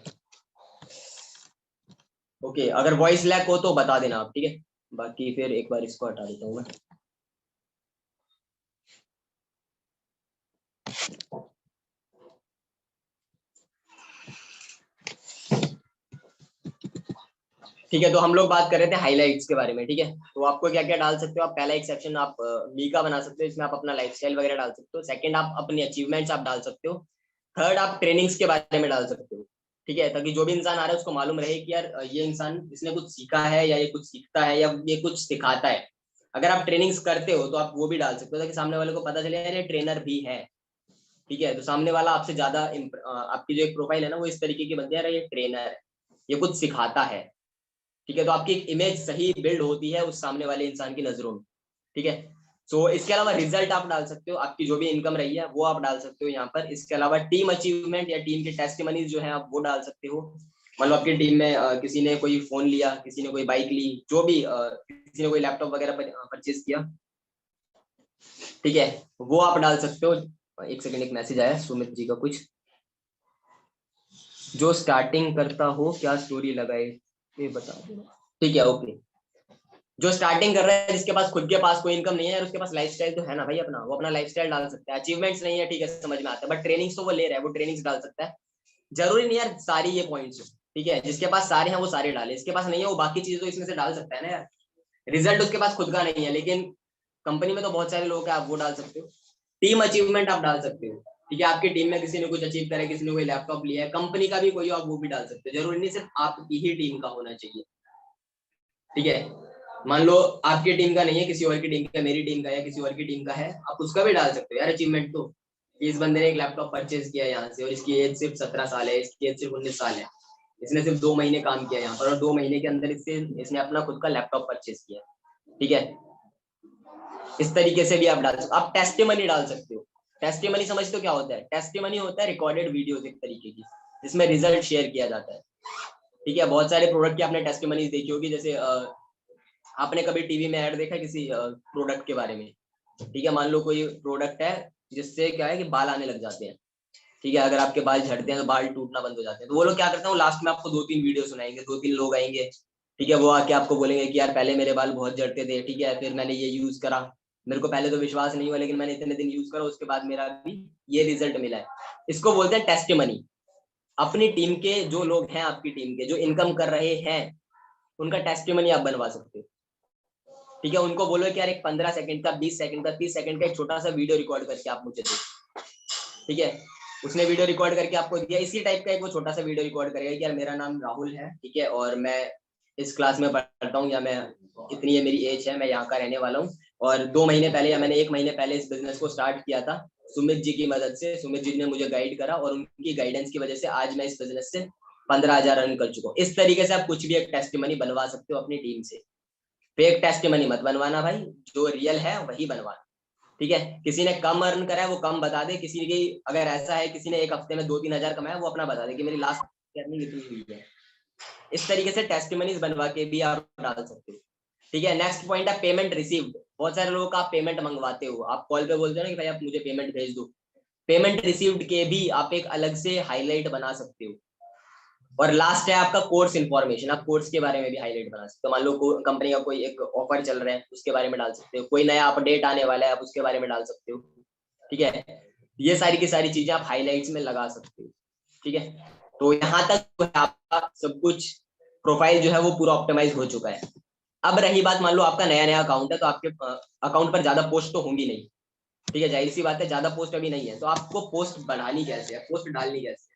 ओके, अगर वॉइस लैग हो तो बता देना आप, ठीक है? बाकी फिर एक बार इसको हटा देता हूँ मैं। ठीक है, तो हम लोग बात कर रहे थे हाइलाइट्स के बारे में, ठीक है? तो आपको क्या क्या डाल सकते हो आप? पहला एक सेक्शन आप बी का बना सकते हो, इसमें आप अपना लाइफस्टाइल वगैरह डाल सकते हो। सेकंड, आप अपनी अचीवमेंट्स आप डाल सकते हो। थर्ड, आप ट्रेनिंग्स के बारे में डाल सकते हो, ठीक है? ताकि जो भी इंसान आ रहा है उसको मालूम रहे कि यार ये इंसान इसने कुछ सीखा है, या ये कुछ सीखता है, या ये कुछ सिखाता है। अगर आप ट्रेनिंग्स करते हो तो आप वो भी डाल सकते हो, ताकि सामने वाले को पता चले यार ये ट्रेनर भी है, ठीक है? तो सामने वाला आपसे ज्यादा आपकी जो एक प्रोफाइल है ना, वो इस तरीके की बनती है, यार ये ट्रेनर है, ये कुछ सिखाता है, ठीक है? तो आपकी एक इमेज सही बिल्ड होती है उस सामने वाले इंसान की नजरों में, ठीक है? सो इसके अलावा रिजल्ट आप डाल सकते हो, आपकी जो भी इनकम रही है वो आप डाल सकते हो यहाँ पर। इसके अलावा टीम अचीवमेंट या टीम के टेस्टिमनीज जो है आप वो डाल सकते हो। मतलब आपकी टीम में किसी ने कोई फोन लिया, किसी ने कोई बाइक ली, जो भी किसी ने कोई लैपटॉप वगैरह परचेज किया, ठीक है? वो आप डाल सकते हो। एक सेकंड, एक मैसेज आया सुमित जी का कुछ। जो स्टार्टिंग करता हो क्या स्टोरी लगाए, ये बता दो। ठीक है, ओके। जो स्टार्टिंग कर रहा है, जिसके पास खुद के पास कोई इनकम नहीं है, यार उसके पास लाइफस्टाइल तो है ना भाई अपना, वो अपना लाइफस्टाइल डाल सकता है। अचीवमेंट्स नहीं है, ठीक है, समझ में आता है, बट ट्रेनिंग्स तो वो ले रहा है, वो ट्रेनिंग्स डाल सकता है। जरूरी नहीं यार सारी ये पॉइंट्स, ठीक है? जिसके पास सारे हैं वो सारे डाले, इसके पास नहीं है वो बाकी चीजें तो इसमें से डाल सकता है ना यार। रिजल्ट उसके पास खुद का नहीं है, लेकिन कंपनी में तो बहुत सारे लोग हैं, आप वो डाल सकते हो। टीम अचीवमेंट आप डाल सकते हो, ठीक है? आपकी टीम में किसी ने कुछ अचीव करा है, किसी ने कोई लैपटॉप लिया है, कंपनी का भी कोई हो, आप वो भी डाल सकते हो। जरूरी नहीं सिर्फ आपकी ही टीम का होना चाहिए, ठीक है? मान लो आपकी टीम का नहीं है, किसी और की टीम का, मेरी टीम का या किसी और की टीम का है, आप उसका भी डाल सकते हो यार अचीवमेंट तो। इस बंदे ने एक लैपटॉप परचेज किया यहाँ से, और इसकी एज सिर्फ 17 साल है, इसकी एज सिर्फ 19 साल है। इसने सिर्फ 2 महीने काम किया यहाँ पर, और 2 महीने के अंदर इससे इसने अपना खुद का लैपटॉप परचेज किया, ठीक है? इस तरीके से भी आप डाल सकते, आप टेस्टिमनी डाल सकते हो। टेस्टिमनी समझते हो क्या होता है? टेस्टिमनी होता है रिकॉर्डेड वीडियोस एक तरीके की, जिसमें रिजल्ट शेयर किया जाता है, ठीक है? बहुत सारे प्रोडक्ट की आपने टेस्टिमनीज देखी होगी, जैसे आपने कभी टीवी में ऐड देखा किसी प्रोडक्ट के बारे में, ठीक है? मान लो कोई प्रोडक्ट है जिससे क्या है कि बाल आने लग जाते हैं, ठीक है? अगर आपके बाल झड़ते हैं तो बाल टूटना बंद हो जाते हैं, तो वो लोग क्या करते हैं, वो लास्ट में आपको 2-3 वीडियो सुनाएंगे, 2-3 लोग आएंगे, ठीक है? वो आके आपको बोलेंगे कि यार पहले मेरे बाल बहुत झड़ते थे, ठीक है, फिर मैंने ये यूज करा, मेरे को पहले तो विश्वास नहीं हुआ, लेकिन मैंने इतने दिन यूज करा, उसके बाद मेरा भी ये रिजल्ट मिला है। इसको बोलते हैं टेस्टिमनी। अपनी टीम के जो लोग हैं, आपकी टीम के जो इनकम कर रहे हैं, उनका टेस्टिमनी आप बनवा सकते हो, ठीक है? उनको बोलो कि यार एक 15 सेकंड का, 20 सेकंड का, 30 सेकंड का एक छोटा सा वीडियो रिकॉर्ड करके आप मुझे दो, ठीक है? उसने वीडियो रिकॉर्ड करके आपको दिया, इसी टाइप का एक वो छोटा सा वीडियो रिकॉर्ड करेगा कि यार मेरा नाम राहुल है, ठीक है, और मैं इस क्लास में पढ़ता हूँ, या मैं इतनी है मेरी एज है, मैं यहाँ का रहने वाला हूँ, और 2 महीने पहले या मैंने 1 महीने पहले इस बिजनेस को स्टार्ट किया था सुमित जी की मदद से। सुमित जी ने मुझे गाइड करा, और उनकी गाइडेंस की वजह से आज मैं इस बिजनेस से 15,000 अर्न कर चुका हूँ। इस तरीके से आप कुछ भी एक टेस्टिमनी बनवा सकते हो अपनी टीम से। फेक टेस्टिमनी मत बनवाना भाई, जो रियल है वही बनवाना, ठीक है? किसी ने कम अर्न करा है वो कम बता दे, किसी की अगर ऐसा है किसी ने एक हफ्ते में 2-3 हजार कमाया, वो अपना बता दे कि मेरी लास्ट अर्निंग इतनी हुई है। इस तरीके से टेस्टिमनीज बनवा के भी आप डाल सकते हो, ठीक है? नेक्स्ट पॉइंट है पेमेंट रिसीव्ड। बहुत सारे लोगों का आप पेमेंट मंगवाते हो, आप कॉल पे बोलते हो ना कि भाई आप मुझे पेमेंट भेज दो। पेमेंट रिसीव्ड के भी आप एक अलग से हाईलाइट बना सकते हो। और लास्ट है आपका कोर्स इन्फॉर्मेशन, आप कोर्स के बारे में भी हाईलाइट बना सकते हो। मान लो कंपनी का कोई एक ऑफर चल रहा है, उसके बारे में डाल सकते हो। कोई नया अपडेट आने वाला है, आप उसके बारे में डाल सकते हो, ठीक है? ये सारी की सारी चीजें आप हाईलाइट्स में लगा सकते हो, ठीक है? तो यहाँ तक आपका सब कुछ प्रोफाइल जो है वो पूरा ऑप्टिमाइज हो चुका है। अब रही बात, मान लो आपका नया नया अकाउंट है, तो आपके अकाउंट पर ज्यादा पोस्ट तो होंगी नहीं, ठीक है? जाहिर सी बात है, ज्यादा पोस्ट अभी नहीं है, तो आपको पोस्ट बनानी कैसे है, पोस्ट डालनी कैसे है,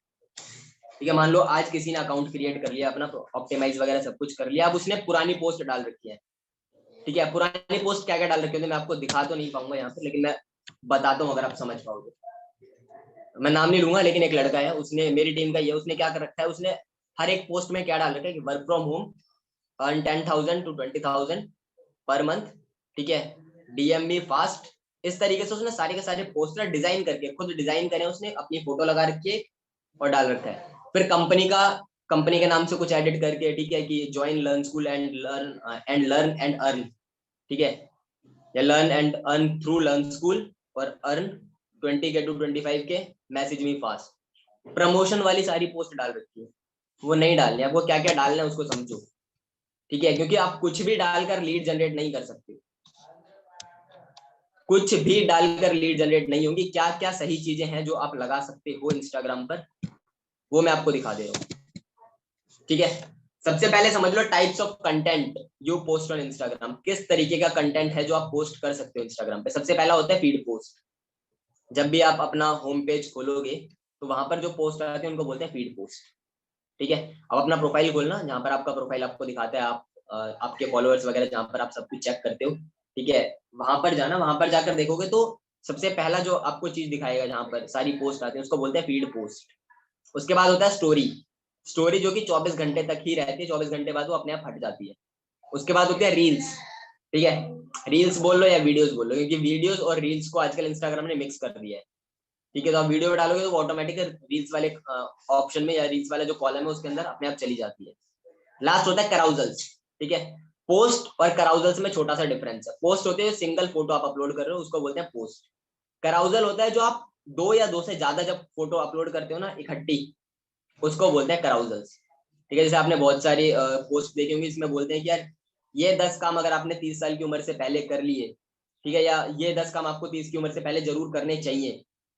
ठीक है? मान लो आज किसी ने अकाउंट क्रिएट कर लिया अपना, ऑप्टिमाइज वगैरह सब कुछ कर लिया, अब उसने पुरानी पोस्ट डाल रखी है, ठीक है? पुरानी पोस्ट क्या क्या डाल रखी है मैं आपको दिखा तो नहीं पाऊंगा यहाँ पे, लेकिन मैं बताता हूँ अगर आप समझ पाओगे। मैं नाम नहीं लूंगा, लेकिन एक लड़का है, उसने मेरी टीम का ही है, उसने क्या कर रखा है, उसने हर एक पोस्ट में क्या डाल रखा है कि work from home, earn 10,000 to 20,000 per month, ठीक है? DM me fast. इस तरीके से उसने सारे के सारे पोस्टर डिजाइन करके, खुद डिजाइन करे उसने, अपनी फोटो लगा रखी है और डाल रखा है। फिर कंपनी का कंपनी के नाम से कुछ एडिट करके, ठीक है, कि join learn school and learn and earn, ठीक है, या learn and earn through learn school और earn 20K to 25K, message me fast. Promotion वाली सारी पोस्ट डाल रखी है, वो नहीं डालनी है आपको। क्या क्या डालना है उसको समझो, ठीक है, क्योंकि आप कुछ भी डालकर लीड जनरेट नहीं कर सकते, कुछ भी डालकर लीड जनरेट नहीं होंगी। क्या क्या सही चीजें हैं जो आप लगा सकते हो इंस्टाग्राम पर, वो मैं आपको दिखा दे रहा हूँ, ठीक है। सबसे पहले समझ लो types of content you post on Instagram, किस तरीके का कंटेंट है जो आप पोस्ट कर सकते हो इंस्टाग्राम पे। सबसे पहला होता है फीड पोस्ट। जब भी आप अपना होम पेज खोलोगे तो वहां पर जो पोस्ट आते हैं उनको बोलते हैं फीड पोस्ट, ठीक है। अब अपना प्रोफाइल खोलना, जहां पर आपका प्रोफाइल आपको दिखाता है, आप आपके फॉलोअर्स वगैरह जहां पर आप सब कुछ चेक करते हो, ठीक है, वहां पर जाना। वहां पर जाकर देखोगे तो सबसे पहला जो आपको चीज दिखाएगा जहां पर सारी पोस्ट आती है उसको बोलते हैं फीड पोस्ट। उसके बाद होता है स्टोरी। स्टोरी जो कि 24 घंटे तक ही रहती है, 24 घंटे बाद वो अपने आप हट जाती है। उसके बाद होती है रील्स, ठीक है, रील्स बोल लो या वीडियोस बोल लो, क्योंकि वीडियोस और रील्स को आजकल इंस्टाग्राम ने मिक्स कर दिया है, ठीक है। तो आप वीडियो डालोगे तो वो ऑटोमेटिक रील्स वाले ऑप्शन में या रील्स वाले जो कॉलम है उसके अंदर अपने आप चली जाती है। लास्ट होता है कराउजल्स, ठीक है। पोस्ट और कराउजल्स में छोटा सा डिफरेंस है। पोस्ट होते हैं सिंगल फोटो आप अपलोड कर रहे हो, उसको बोलते हैं पोस्ट। कराउजल होता है जो आप दो या दो से ज्यादा जब फोटो अपलोड करते हो ना इकट्ठी, उसको बोलते हैं कराउजल्स, ठीक है। जैसे आपने बहुत सारी पोस्ट देखी होंगी, इसमें बोलते हैं कि यार ये 10 काम अगर आपने 30 साल की उम्र से पहले कर लिए, ठीक है, या ये 10 काम आपको 30 की उम्र से पहले जरूर करने चाहिए,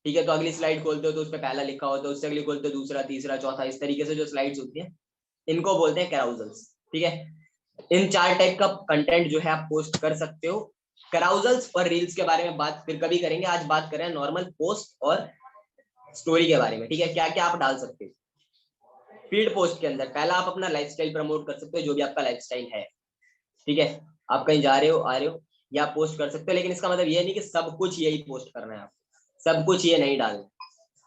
ठीक है। तो अगली स्लाइड खोलते हो तो उस पर पहला लिखा होता है, उससे अगली खोलते हो दूसरा, तीसरा, चौथा, इस तरीके से जो स्लाइड्स होती है इनको बोलते हैं कैराउजल्स, ठीक है। इन 4 टाइप का कंटेंट जो है आप पोस्ट कर सकते हो। कैराउजल्स और रील्स के बारे में बात फिर कभी करेंगे, आज बात करें नॉर्मल पोस्ट और स्टोरी के बारे में, ठीक है। क्या क्या आप डाल सकते हो फीड पोस्ट के अंदर। पहला आप अपना लाइफस्टाइल प्रमोट कर सकते हो, जो भी आपका लाइफस्टाइल है, ठीक है। आप कहीं जा रहे हो, आ रहे हो, या आप पोस्ट कर सकते हो, लेकिन इसका मतलब ये नहीं कि सब कुछ यही पोस्ट करना है आपको, सब कुछ ये नहीं डालना,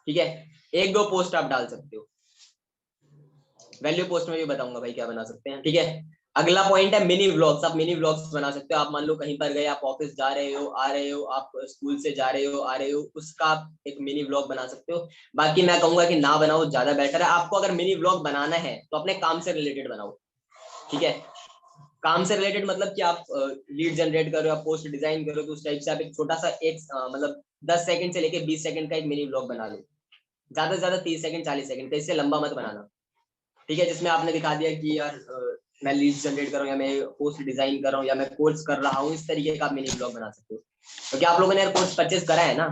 ठीक है। एक दो पोस्ट आप डाल सकते हो। वैल्यू पोस्ट में भी बताऊंगा भाई क्या बना सकते हैं, ठीक है। अगला पॉइंट है मिनी व्लॉग्स। आप मिनी व्लॉग्स बना सकते हो। आप मान लो कहीं पर गए, आप ऑफिस जा रहे हो, आ रहे हो, आप स्कूल से जा रहे हो, आ रहे हो, उसका आप एक मिनी व्लॉग बना सकते हो। बाकी मैं कहूंगा कि ना बनाओ, ज्यादा बेटर है। आपको अगर मिनी व्लॉग बनाना है तो अपने काम से रिलेटेड बनाओ, ठीक है। काम से रिलेटेड मतलब कि आप लीड जनरेट कर रहे हो, आप पोस्ट डिजाइन कर रहे हो, तो उस टाइप से आप एक छोटा सा एक मतलब 10 सेकंड से लेके 20 सेकंड का एक मिनी व्लॉग बना लो। ज्यादा से ज्यादा 30 सेकंड 40 सेकंड का, इससे लंबा मत बनाना, ठीक है। जिसमें आपने दिखा दिया कि यार मैं लीड्स जनरेट कर रहा हूँ, या मैं पोस्ट डिजाइन कर रहा हूँ, या मैं कोर्स कर रहा हूँ, इस तरीके का आप मिनी ब्लॉग बना सकते हो। क्योंकि आप लोगों ने यार कोर्स परचेज करा है ना,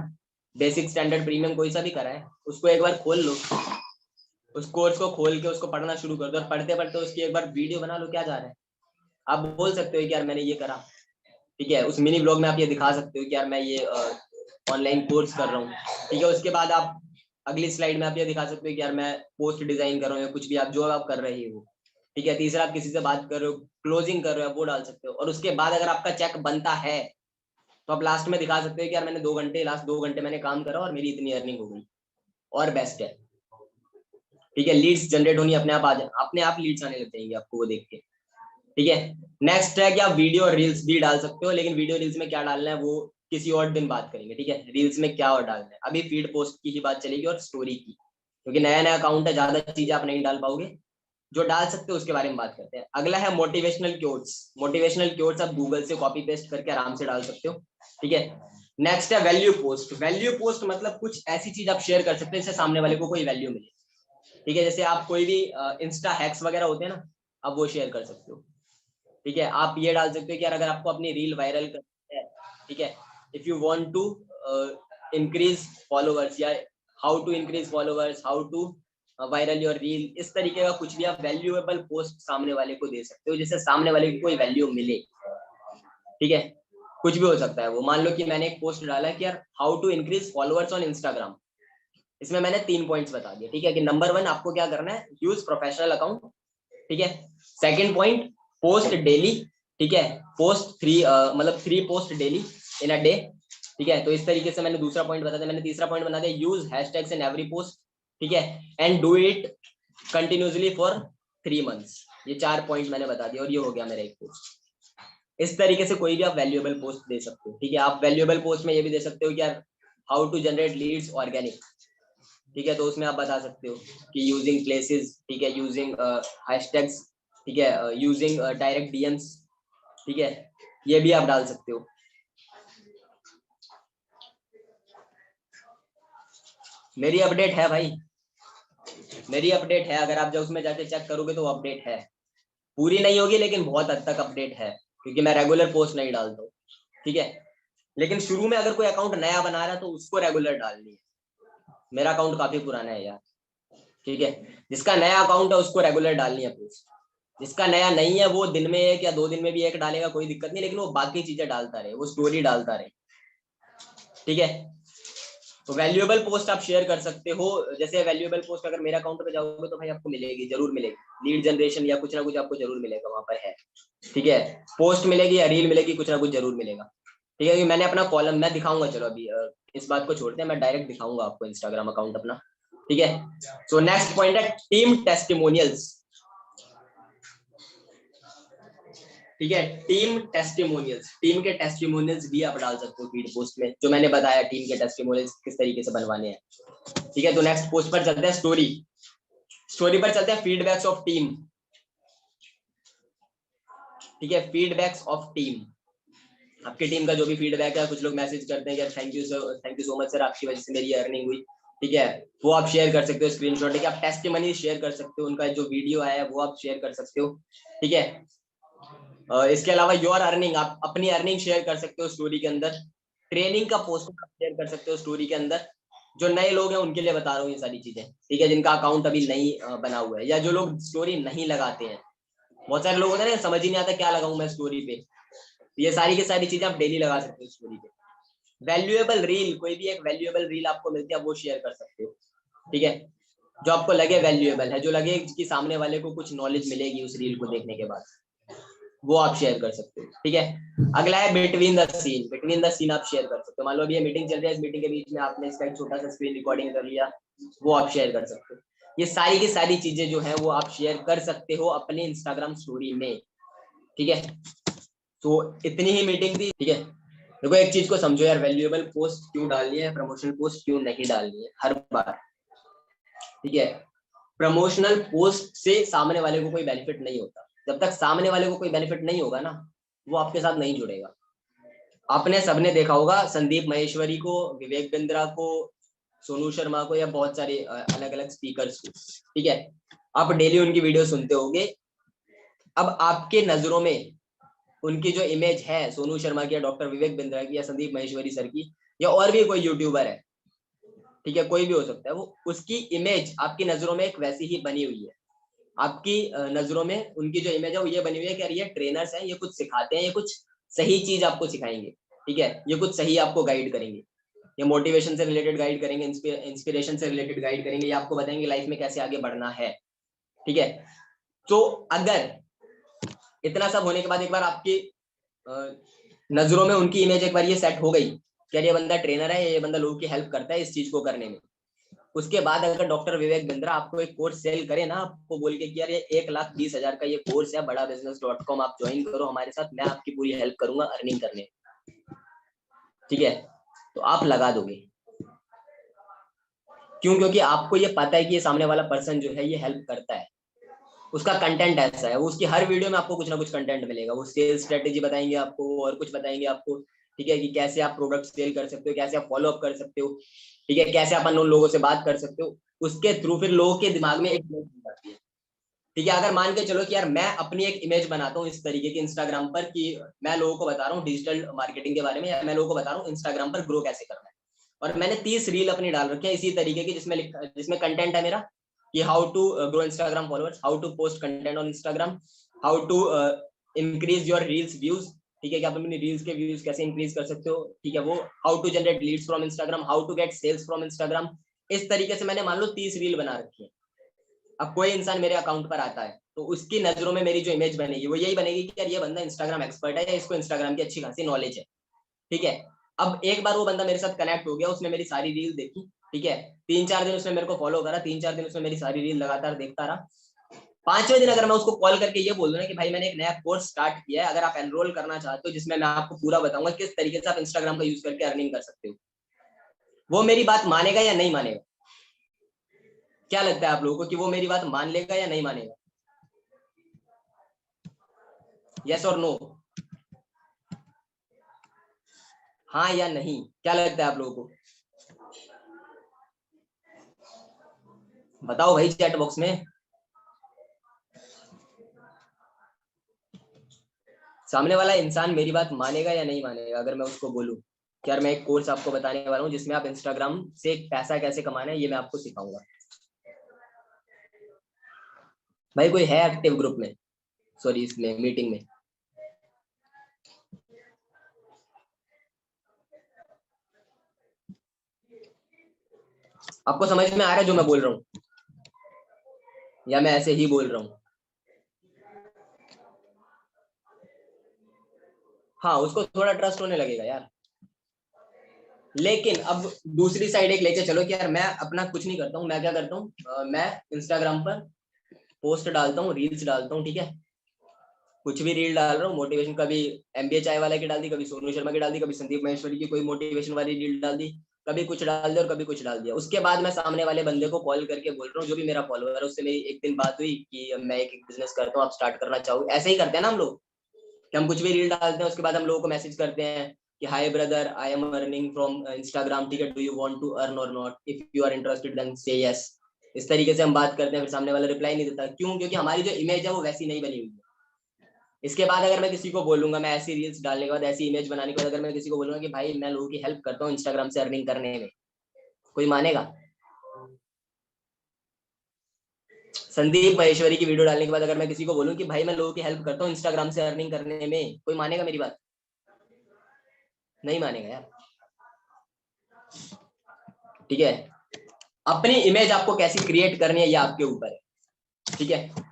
बेसिक, स्टैंडर्ड, प्रीमियम, कोई सा भी करा है, उसको एक बार खोल लो, उस कोर्स को खोल के उसको पढ़ना शुरू कर दो, और पढ़ते पढ़ते उसकी एक बार वीडियो बना लो, क्या जा रहा है। आप बोल सकते हो कि यार मैंने ये करा, ठीक है। उस मिनी ब्लॉग में आप ये दिखा सकते हो कि यार मैं ये ऑनलाइन कोर्स कर रहा हूँ, ठीक है। उसके बाद आप अगली स्लाइड में आप ये दिखा सकते हो कि यार मैं पोस्ट डिजाइन कर रहा हूँ, या कुछ भी आप जो आप कर रहे हो, ठीक है। तीसरा, आप किसी से बात कर रहे हो, क्लोजिंग कर रहे हो, वो डाल सकते हो। और उसके बाद अगर आपका चेक बनता है तो आप लास्ट में दिखा सकते हो कि यार मैंने 2 घंटे, लास्ट 2 घंटे मैंने काम करा और मेरी इतनी अर्निंग हो गई, और बेस्ट है, ठीक है। लीड्स जनरेट होनी अपने आप आ जाए, अपने आप लीड्स आने लग जाएंगे आपको वो देख के, ठीक है। नेक्स्ट है कि आप वीडियो और रील्स भी डाल सकते हो, लेकिन वीडियो रील्स में क्या डालना है वो किसी और दिन बात करेंगे, ठीक है। रील्स में क्या और डालना है, अभी फीड पोस्ट की ही बात चलेगी और स्टोरी की, क्योंकि नया नया अकाउंट है, ज्यादा चीजें आप नहीं डाल पाओगे। जो डाल सकते हो उसके बारे में बात करते हैं। अगला है मोटिवेशनल क्योट्स। मोटिवेशनल क्योट्स आप गूगल से कॉपी पेस्ट करके आराम से डाल सकते हो, ठीक है। नेक्स्ट है वैल्यू पोस्ट। वैल्यू पोस्ट मतलब कुछ ऐसी चीज आप शेयर कर सकते हो जिससे सामने वाले को कोई वैल्यू मिले, ठीक है। जैसे आप कोई भी इंस्टा हैक्स वगैरह होते हैं ना, आप वो शेयर कर सकते हो, ठीक है। आप ये डाल सकते हो कि यार अगर आपको अपनी रील वायरल करनी है, ठीक है, if you want to increase followers, या how to increase followers, how to viral your reel, इस तरीके का कुछ भी आप वैल्यूएबल पोस्ट सामने वाले को दे सकते हो, जिससे सामने वाले को कोई वैल्यू मिले, ठीक है। कुछ भी हो सकता है वो। मान लो कि मैंने एक पोस्ट डाला कि यार how to increase followers on Instagram. इसमें मैंने 3 पॉइंट्स बता दिए, ठीक है, कि नंबर 1 आपको क्या करना है, यूज प्रोफेशनल अकाउंट, ठीक है। सेकंड पॉइंट, पोस्ट डेली, ठीक है, पोस्ट 3 मतलब 3 post daily in a day, ठीक है। तो इस तरीके से मैंने दूसरा पॉइंट बता दिया। मैंने तीसरा पॉइंट बना दिया, use hashtags in every post, ठीक है, and do it continuously for 3 months. ये 4 पॉइंट मैंने बता दिया और ये हो गया मेरा एक पोस्ट। इस तरीके से कोई भी आप वैल्यूएबल पोस्ट दे सकते हो, ठीक है। आप वैल्यूएबल पोस्ट में ये भी दे सकते हो कि यार how to generate leads organic, ठीक है, तो उसमें आप बता सकते हो कि यूजिंग प्लेसेस, ठीक है, यूजिंग हैशटैग्स, ठीक है, यूजिंग डायरेक्ट डीएम्स, ठीक है, ये भी आप डाल सकते हो। मेरी अपडेट है भाई, मेरी अपडेट है, अगर आप जब उसमें जाके चेक करोगे तो अपडेट है, पूरी नहीं होगी लेकिन बहुत हद तक अपडेट है, क्योंकि मैं रेगुलर पोस्ट नहीं डालता हूँ, ठीक है। लेकिन शुरू में अगर कोई अकाउंट नया बना रहा है तो उसको रेगुलर डालनी है। मेरा अकाउंट काफी पुराना है यार, ठीक है, जिसका नया अकाउंट है उसको रेगुलर डालनी है पोस्ट, जिसका नया नहीं है वो दिन में एक या 2 दिन में भी एक डालेगा, कोई दिक्कत नहीं, लेकिन वो बाकी चीजें डालता रहे, वो स्टोरी डालता रहे, ठीक है। तो वैल्यूएबल पोस्ट आप शेयर कर सकते हो, जैसे वैल्यूएबल पोस्ट अगर मेरे अकाउंट पे जाओगे तो भाई आपको मिलेगी, जरूर मिलेगी, लीड जनरेशन या कुछ ना कुछ आपको जरूर मिलेगा वहां पर है, ठीक है, पोस्ट मिलेगी या रील मिलेगी, कुछ ना कुछ जरूर मिलेगा, ठीक है। कि मैंने अपना कॉलम मैं दिखाऊंगा, चलो अभी इस बात को छोड़ते हैं, मैं डायरेक्ट दिखाऊंगा आपको इंस्टाग्राम अकाउंट अपना, ठीक है। सो नेक्स्ट पॉइंट है टीम टेस्टिमोनियल्स, ठीक है, टीम टेस्टिमोनियल्स, टीम के टेस्टिमोनियल्स भी आप डाल सकते हो फीड पोस्ट में, जो मैंने बताया टीम के टेस्टिमोनियल्स किस तरीके से बनवाने हैं, ठीक है। तो नेक्स्ट पोस्ट पर चलते हैं, स्टोरी, स्टोरी पर चलते हैं, फीडबैक्स ऑफ टीम, ठीक है, फीडबैक्स ऑफ टीम, आपकी टीम का जो भी फीडबैक है, कुछ लोग मैसेज करते हैं कि thank you sir, thank you so much sir, आपकी वजह से मेरी अर्निंग हुई, ठीक है, वो आप शेयर कर सकते हो स्क्रीनशॉट, ठीक है, आप टेस्टिमनी शेयर कर सकते हो, उनका जो वीडियो आया है वो आप शेयर कर सकते हो, ठीक है। इसके अलावा योर अर्निंग, आप अपनी अर्निंग शेयर कर सकते हो स्टोरी के अंदर, ट्रेनिंग का पोस्ट आप शेयर कर सकते हो स्टोरी के अंदर, जो नए लोग हैं उनके लिए बता रहा हूँ ये सारी चीजें, ठीक है, जिनका अकाउंट अभी नहीं बना हुआ है, या जो लोग स्टोरी नहीं लगाते हैं, बहुत सारे लोग होते हैं ना, समझ ही नहीं आता क्या लगाऊं मैं स्टोरी पे, ये सारी की सारी चीजें आप डेली लगा सकते हो स्टोरी पे। वैल्यूएबल रील, कोई भी एक वैल्यूएबल रील आपको मिलती है वो शेयर कर सकते हो, ठीक है, जो आपको लगे वैल्यूएबल है, जो लगे कि सामने वाले को कुछ नॉलेज मिलेगी उस रील को देखने के बाद, वो आप शेयर कर सकते हो, ठीक है। अगला है between the scene, between the scene आप शेयर कर सकते हो, मान लो अभी ये मीटिंग चल रही है, इस मीटिंग के बीच में आपने इसका एक छोटा सा स्क्रीन रिकॉर्डिंग कर लिया, वो आप शेयर कर सकते हो। ये सारी की सारी चीजें जो है वो आप शेयर कर सकते हो अपने इंस्टाग्राम स्टोरी में, ठीक है। तो इतनी ही मीटिंग थी, ठीक है। देखो एक चीज को समझो यार, वैल्यूएबल पोस्ट क्यों डालनी है, प्रमोशनल पोस्ट क्यों नहीं डालनी है हर बार, ठीक है। प्रमोशनल पोस्ट से सामने वाले को कोई बेनिफिट नहीं होता, जब तक सामने वाले को कोई बेनिफिट नहीं होगा ना, वो आपके साथ नहीं जुड़ेगा। आपने सबने देखा होगा संदीप महेश्वरी को, विवेक बिंद्रा को, सोनू शर्मा को, या बहुत सारे अलग अलग स्पीकर्स को, ठीक है, आप डेली उनकी वीडियो सुनते होंगे। अब आपके नजरों में उनकी जो इमेज है सोनू शर्मा की, या डॉक्टर विवेक बिंद्रा की, या संदीप महेश्वरी सर की, या और भी कोई यूट्यूबर है, ठीक है, कोई भी हो सकता है, वो उसकी इमेज आपकी नजरों में एक वैसी ही बनी हुई है, आपकी नजरों में उनकी जो इमेज है वो ये बनी हुई है कि यार ये ट्रेनर्स हैं, ये कुछ सिखाते हैं, ये कुछ सही चीज आपको सिखाएंगे, ठीक है, ये कुछ सही आपको गाइड करेंगे, ये मोटिवेशन से रिलेटेड गाइड करेंगे, इंस्पिरेशन से रिलेटेड गाइड करेंगे, ये आपको बताएंगे लाइफ में कैसे आगे बढ़ना है, ठीक है। तो अगर इतना सब होने के बाद एक बार आपकी नजरों में उनकी इमेज एक बार ये सेट हो गई कि यार ये बंदा ट्रेनर है, ये बंदा लोगों की हेल्प करता है इस चीज को करने में, उसके बाद अगर डॉक्टर विवेक बिंद्रा आपको एक कोर्स सेल करे ना, आपको बोल के कि यार ये 1,20,000 का ये कोर्स है, बड़ा business.com आप ज्वाइन करो हमारे साथ, मैं आपकी पूरी हेल्प करूंगा अर्निंग करने, ठीक है, तो आप लगा दोगे। क्यों? क्योंकि आपको ये पता है कि ये सामने वाला पर्सन जो है ये हेल्प करता है, उसका कंटेंट ऐसा है, वो उसकी हर वीडियो में आपको कुछ ना कुछ कंटेंट मिलेगा, वो सेल्स स्ट्रेटेजी बताएंगे आपको और कुछ बताएंगे आपको, ठीक है, कि कैसे आप प्रोडक्ट सेल कर सकते हो, कैसे आप फॉलो अप कर सकते हो, ठीक है, कैसे अपन उन लोगों से बात कर सकते हो, उसके थ्रू फिर लोगों के दिमाग में एक इमेज बन जाती है, ठीक है। अगर मान के चलो कि यार मैं अपनी एक इमेज बनाता हूँ इस तरीके की इंस्टाग्राम पर, कि मैं लोगों को बता रहा हूँ डिजिटल मार्केटिंग के बारे में, या मैं लोगों को बता रहा हूँ इंस्टाग्राम पर ग्रो कैसे करना है, और मैंने 30 रील अपनी डाल रखी है इसी तरीके की, जिसमें कंटेंट है मेरा कि how to grow Instagram followers, how to post content on Instagram, how to increase your reels views, ठीक है, कि आप अपनी रील्स के व्यूज कैसे इंक्रीज कर सकते हो, ठीक है, वो how to generate leads from Instagram, how to get sales from Instagram, इस तरीके से मैंने मान लो 30 रील बना रखी है। अब कोई इंसान मेरे अकाउंट पर आता है तो उसकी नजरों में मेरी जो इमेज बनेगी वो यही बनेगी कि यार ये बंदा इंस्टाग्राम एक्सपर्ट है, या इसको इंस्टाग्राम की अच्छी खासी नॉलेज है, ठीक है। अब एक बार वो बंदा मेरे साथ कनेक्ट हो गया, उसने मेरी सारी रील देखी, ठीक है, 3-4 दिन उसने मेरे को फॉलो करा, 3-4 दिन उसने मेरी सारी रील लगातार देखता रहा, 5वें दिन अगर मैं उसको कॉल करके ये बोल दूं ना कि भाई मैंने एक नया कोर्स स्टार्ट किया है, अगर आप एनरोल करना चाहते हो, जिसमें मैं आपको पूरा बताऊंगा किस तरीके से आप इंस्टाग्राम का यूज करके अर्निंग कर सकते हो, वो मेरी बात मानेगा या नहीं मानेगा? क्या लगता है आप लोगों को कि वो मेरी बात मान लेगा या नहीं मानेगा? यस और नो, हाँ या नहीं, क्या लगता है आप लोगों को? बताओ भाई चैट बॉक्स में। सामने वाला इंसान मेरी बात मानेगा या नहीं मानेगा अगर मैं उसको बोलूं कि यार मैं एक कोर्स आपको बताने वाला हूँ जिसमें आप इंस्टाग्राम से पैसा कैसे कमाना है ये मैं आपको सिखाऊंगा। भाई कोई है एक्टिव ग्रुप में, सॉरी इसमें मीटिंग में? आपको समझ में आ रहा है जो मैं बोल रहा हूँ, या मैं ऐसे ही बोल रहा हूँ? हाँ, उसको थोड़ा ट्रस्ट होने लगेगा यार। लेकिन अब दूसरी साइड एक लेके चलो कि यार मैं अपना कुछ नहीं करता हूँ, मैं क्या करता हूँ, मैं इंस्टाग्राम पर पोस्ट डालता हूँ, रील्स डालता हूँ, ठीक है? कुछ भी रील डाल रहा हूँ मोटिवेशन, कभी एमबीए चाय वाला की डाल दी, कभी सोनू शर्मा की डाल दी, कभी संदीप महेश्वरी की कोई मोटिवेशन वाली रील डाल दी, कभी कुछ डाल दिया और कभी कुछ डाल दिया। उसके बाद मैं सामने वाले बंदे को कॉल करके बोल रहा हूँ, जो भी मेरा फॉलोअर है उससे मेरी एक दिन बात हुई कि मैं एक बिजनेस करता हूँ, आप स्टार्ट करना चाहो। ऐसे ही करते हैं ना हम लोग, कि हम कुछ भी रील डालते हैं उसके बाद हम लोगों को मैसेज करते हैं कि hi brother I am earning from Instagram, ठीक है, do you want to earn और not, if you are interested then say yes. इस तरीके से हम बात करते हैं, फिर सामने वाला रिप्लाई नहीं देता। क्यों? क्योंकि हमारी जो इमेज है वो वैसी नहीं बनी हुई है। इसके बाद अगर मैं किसी को बोलूंगा, मैं ऐसी रील्स डालने के बाद, ऐसी इमेज बनाने के बाद अगर मैं किसी को बोलूंगा कि भाई मैं लोगों की हेल्प करता हूँ इंस्टाग्राम से अर्निंग करने में, कोई मानेगा? संदीप महेश्वरी की वीडियो डालने के बाद अगर मैं किसी को बोलूं कि भाई मैं लोगों की हेल्प करता हूँ इंस्टाग्राम से अर्निंग करने में, कोई मानेगा मेरी बात? नहीं मानेगा यार। ठीक है, अपनी इमेज आपको कैसी क्रिएट करनी है ये आपके ऊपर है, ठीक है?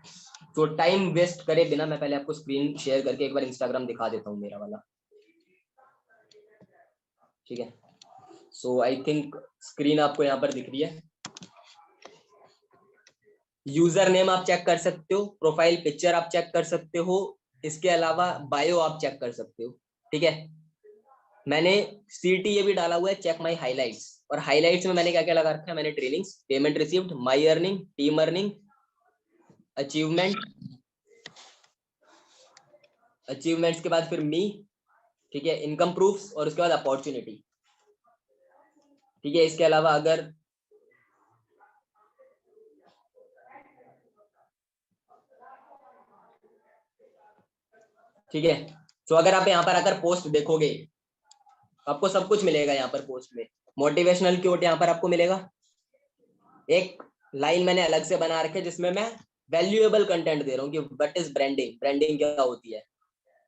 तो टाइम वेस्ट करे बिना मैं पहले आपको स्क्रीन शेयर करके एक बार इंस्टाग्राम दिखा देता हूँ मेरा वाला, ठीक है? सो आई थिंक स्क्रीन आपको यहाँ पर दिख रही है। यूजर नेम आप चेक कर सकते हो, प्रोफाइल पिक्चर आप चेक कर सकते हो, इसके अलावा बायो आप चेक कर सकते हो, ठीक है? मैंने सीटी ये भी डाला हुआ है, चेक माई हाईलाइट्स। और हाईलाइट्स में मैंने क्या क्या लगा रखा है, मैंने ट्रेनिंग्स, पेमेंट रिसीव्ड, माई earning, team earning, achievement, achievements के बाद फिर मी, ठीक है, इनकम प्रूफ्स और उसके बाद अपॉर्चुनिटी, ठीक है? इसके अलावा अगर ठीक है, तो अगर आप यहाँ पर आकर पोस्ट देखोगे आपको सब कुछ मिलेगा यहाँ पर पोस्ट में। मोटिवेशनल क्योट यहाँ पर आपको मिलेगा, एक लाइन मैंने अलग से बना रखी है जिसमें मैं वैल्यूएबल कंटेंट दे रहा हूँ कि व्हाट इज ब्रांडिंग, ब्रांडिंग क्या होती है।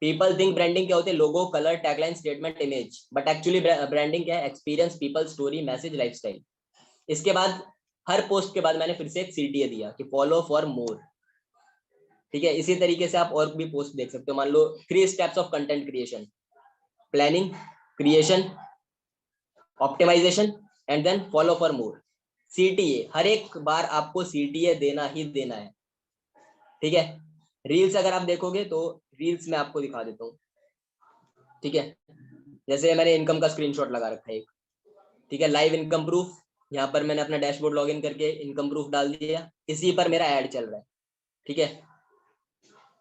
पीपल थिंक ब्रांडिंग क्या होती है, logo, colour, tagline, statement, image, but actually branding क्या है, experience, people, story, message, lifestyle. इसके बाद हर पोस्ट के बाद मैंने फिर से एक सीटीए दिया कि फॉलो फॉर मोर, ठीक है? इसी तरीके से आप और भी पोस्ट देख सकते हो। मान लो 3 steps of content creation, planning, creation, optimisation and then follow for more. CTA हर एक बार आपको सीटीए देना ही देना है, ठीक है? रील्स अगर आप देखोगे तो रील्स में आपको दिखा देता हूँ, ठीक है? जैसे मैंने इनकम का स्क्रीनशॉट लगा रखा है एक, ठीक है, लाइव इनकम प्रूफ। यहाँ पर मैंने अपना डैशबोर्ड लॉगिन करके इनकम प्रूफ डाल दिया, इसी पर मेरा ऐड चल रहा है, ठीक है?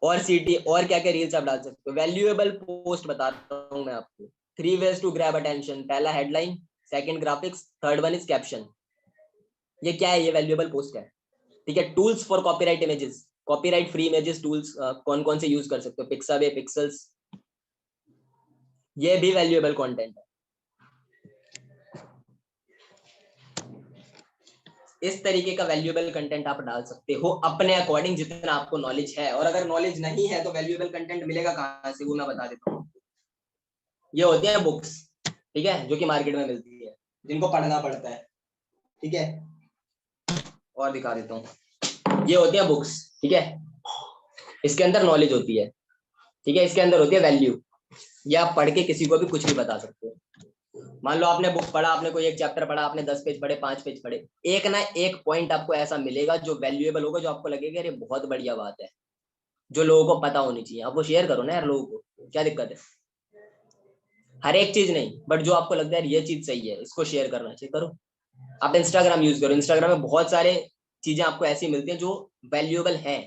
और सीटी और क्या क्या रील्स आप डाल सकते हो। वैल्यूएबल पोस्ट बताता हूँ मैं आपको, 3 ways टू ग्रैब अटेंशन। पहला headline, second graphics, third one is caption. ये क्या है? ये वैल्यूएबल पोस्ट है, ठीक है? Tools for copyright images, copyright free images tools कौन कौन से यूज कर सकते हो, पिक्साबे, पिक्सल्स, ये भी वैल्यूएबल कंटेंट है। इस तरीके का वैल्यूएबल कंटेंट आप डाल सकते हो अपने अकॉर्डिंग जितना आपको नॉलेज है। और अगर नॉलेज नहीं है तो वैल्यूएबल कंटेंट मिलेगा कहाँ से, वो मैं बता देता हूँ। ये होती है बुक्स, ठीक है, जो कि मार्केट में मिलती है, जिनको पढ़ना पड़ता है, ठीक है? और दिखा देता हूँ, ये होती है बुक्स, ठीक है? इसके अंदर नॉलेज होती है, ठीक है? इसके अंदर होती है वैल्यू। या आप पढ़ के किसी को भी कुछ भी बता सकते हो। मान लो आपने बुक पढ़ा, आपने कोई एक चैप्टर पढ़ा, आपने 10 पेज पढ़े, 5 पेज पढ़े, एक ना एक पॉइंट आपको ऐसा मिलेगा जो वैल्यूएबल होगा, जो आपको लगेगा अरे बहुत बढ़िया बात है, जो लोगों को पता होनी चाहिए। आप वो शेयर करो ना यार लोगों को, क्या दिक्कत है? हर एक चीज नहीं, बट जो आपको लगता है ये चीज सही है, इसको शेयर करना चाहिए, करो। आप इंस्टाग्राम यूज करो, इंस्टाग्राम में बहुत सारे चीजें आपको ऐसी मिलती हैं जो वैल्यूएबल है,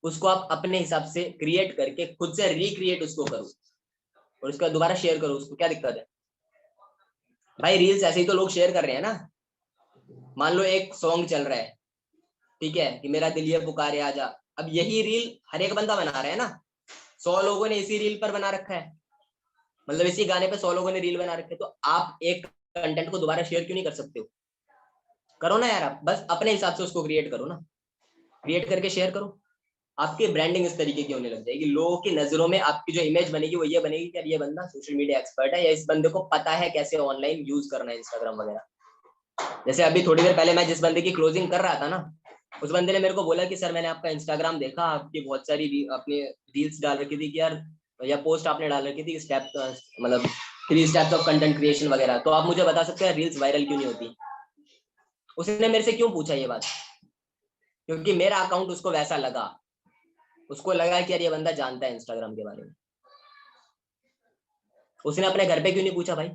उसको आप अपने हिसाब से क्रिएट करके खुद से रिक्रिएट उसको करो और उसका दोबारा शेयर करो उसको। क्या दिक्कत है भाई? रील्स ऐसे ही तो लोग शेयर कर रहे हैं ना। मान लो एक सॉन्ग चल रहा है, ठीक है, कि मेरा दिल ये पुकारे आजा, अब यही रील हर एक बंदा बना रहा है ना। 100 लोगों ने इसी रील पर बना रखा है, मतलब इसी गाने पे 100 लोगों ने रील बना रखे, तो आप एक कंटेंट को दोबारा शेयर क्यों नहीं कर सकते हो? करो ना यार, आप बस अपने हिसाब से उसको क्रिएट करो ना, क्रिएट करके शेयर करो। आपकी ब्रांडिंग इस तरीके की होने लग जाएगी, लोगों की नजरों में आपकी जो इमेज बनेगी वो ये बनेगी कि यार ये बंदा सोशल मीडिया एक्सपर्ट है, या इस बंदे को पता है कैसे ऑनलाइन यूज करना है इंस्टाग्राम वगैरह। जैसे अभी थोड़ी देर पहले मैं जिस बंदे की क्लोजिंग कर रहा था ना, उस बंदे ने मेरे को बोला कि सर मैंने आपका इंस्टाग्राम देखा, आपकी बहुत सारी अपनी रील्स डाल रखी थी कि यार, या पोस्ट आपने डाल रखी थी स्टेप, मतलब 3 स्टेप्स ऑफ कंटेंट क्रिएशन वगैरह, तो आप मुझे बता सकते हैं रील्स वायरल क्यों नहीं होती? उसने मेरे से क्यों पूछा ये बात? क्योंकि मेरा अकाउंट उसको वैसा लगा, उसको लगा कि यार ये बंदा जानता है इंस्टाग्राम के बारे में। उसने अपने घर पे क्यों नहीं पूछा भाई?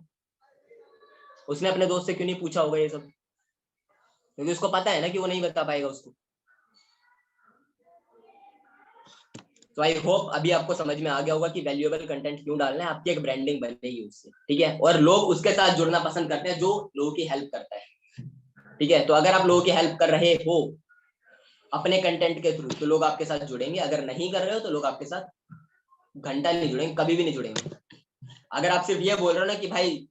उसने अपने दोस्त से क्यों नहीं पूछा होगा ये सब? क्योंकि उसको पता है ना कि वो नहीं बता पाएगा उसको। तो आई होप अभी आपको समझ में आ गया होगा कि वैल्यूएबल कंटेंट क्यों डालना है, आपकी एक ब्रांडिंग बनेगी उससे, ठीक है। और लोग उसके साथ जुड़ना पसंद करते हैं जो लोगों की हेल्प करता है, ठीक है। तो अगर आप लोगों की हेल्प कर रहे हो अपने कंटेंट के थ्रू, तो लोग आपके साथ जुड़ेंगे। अगर नहीं कर रहे हो तो लोग आपके साथ घंटा नहीं जुड़ेंगे, कभी भी नहीं जुड़ेंगे। अगर आप सिर्फ ये बोल रहे हो ना कि भाई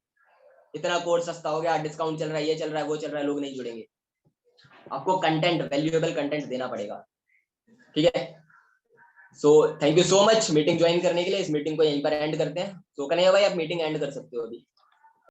इतना कोर्स सस्ता हो गया, डिस्काउंट चल रहा है, ये चल रहा है, वो चल रहा है, लोग नहीं जुड़ेंगे। आपको कंटेंट, वैल्यूएबल कंटेंट देना पड़ेगा, ठीक है। So thank you so much meeting join करने के लिए। इस मीटिंग को यहीं पर एंड करते हैं। तो कन्हैया भाई आप मीटिंग एंड कर सकते हो अभी।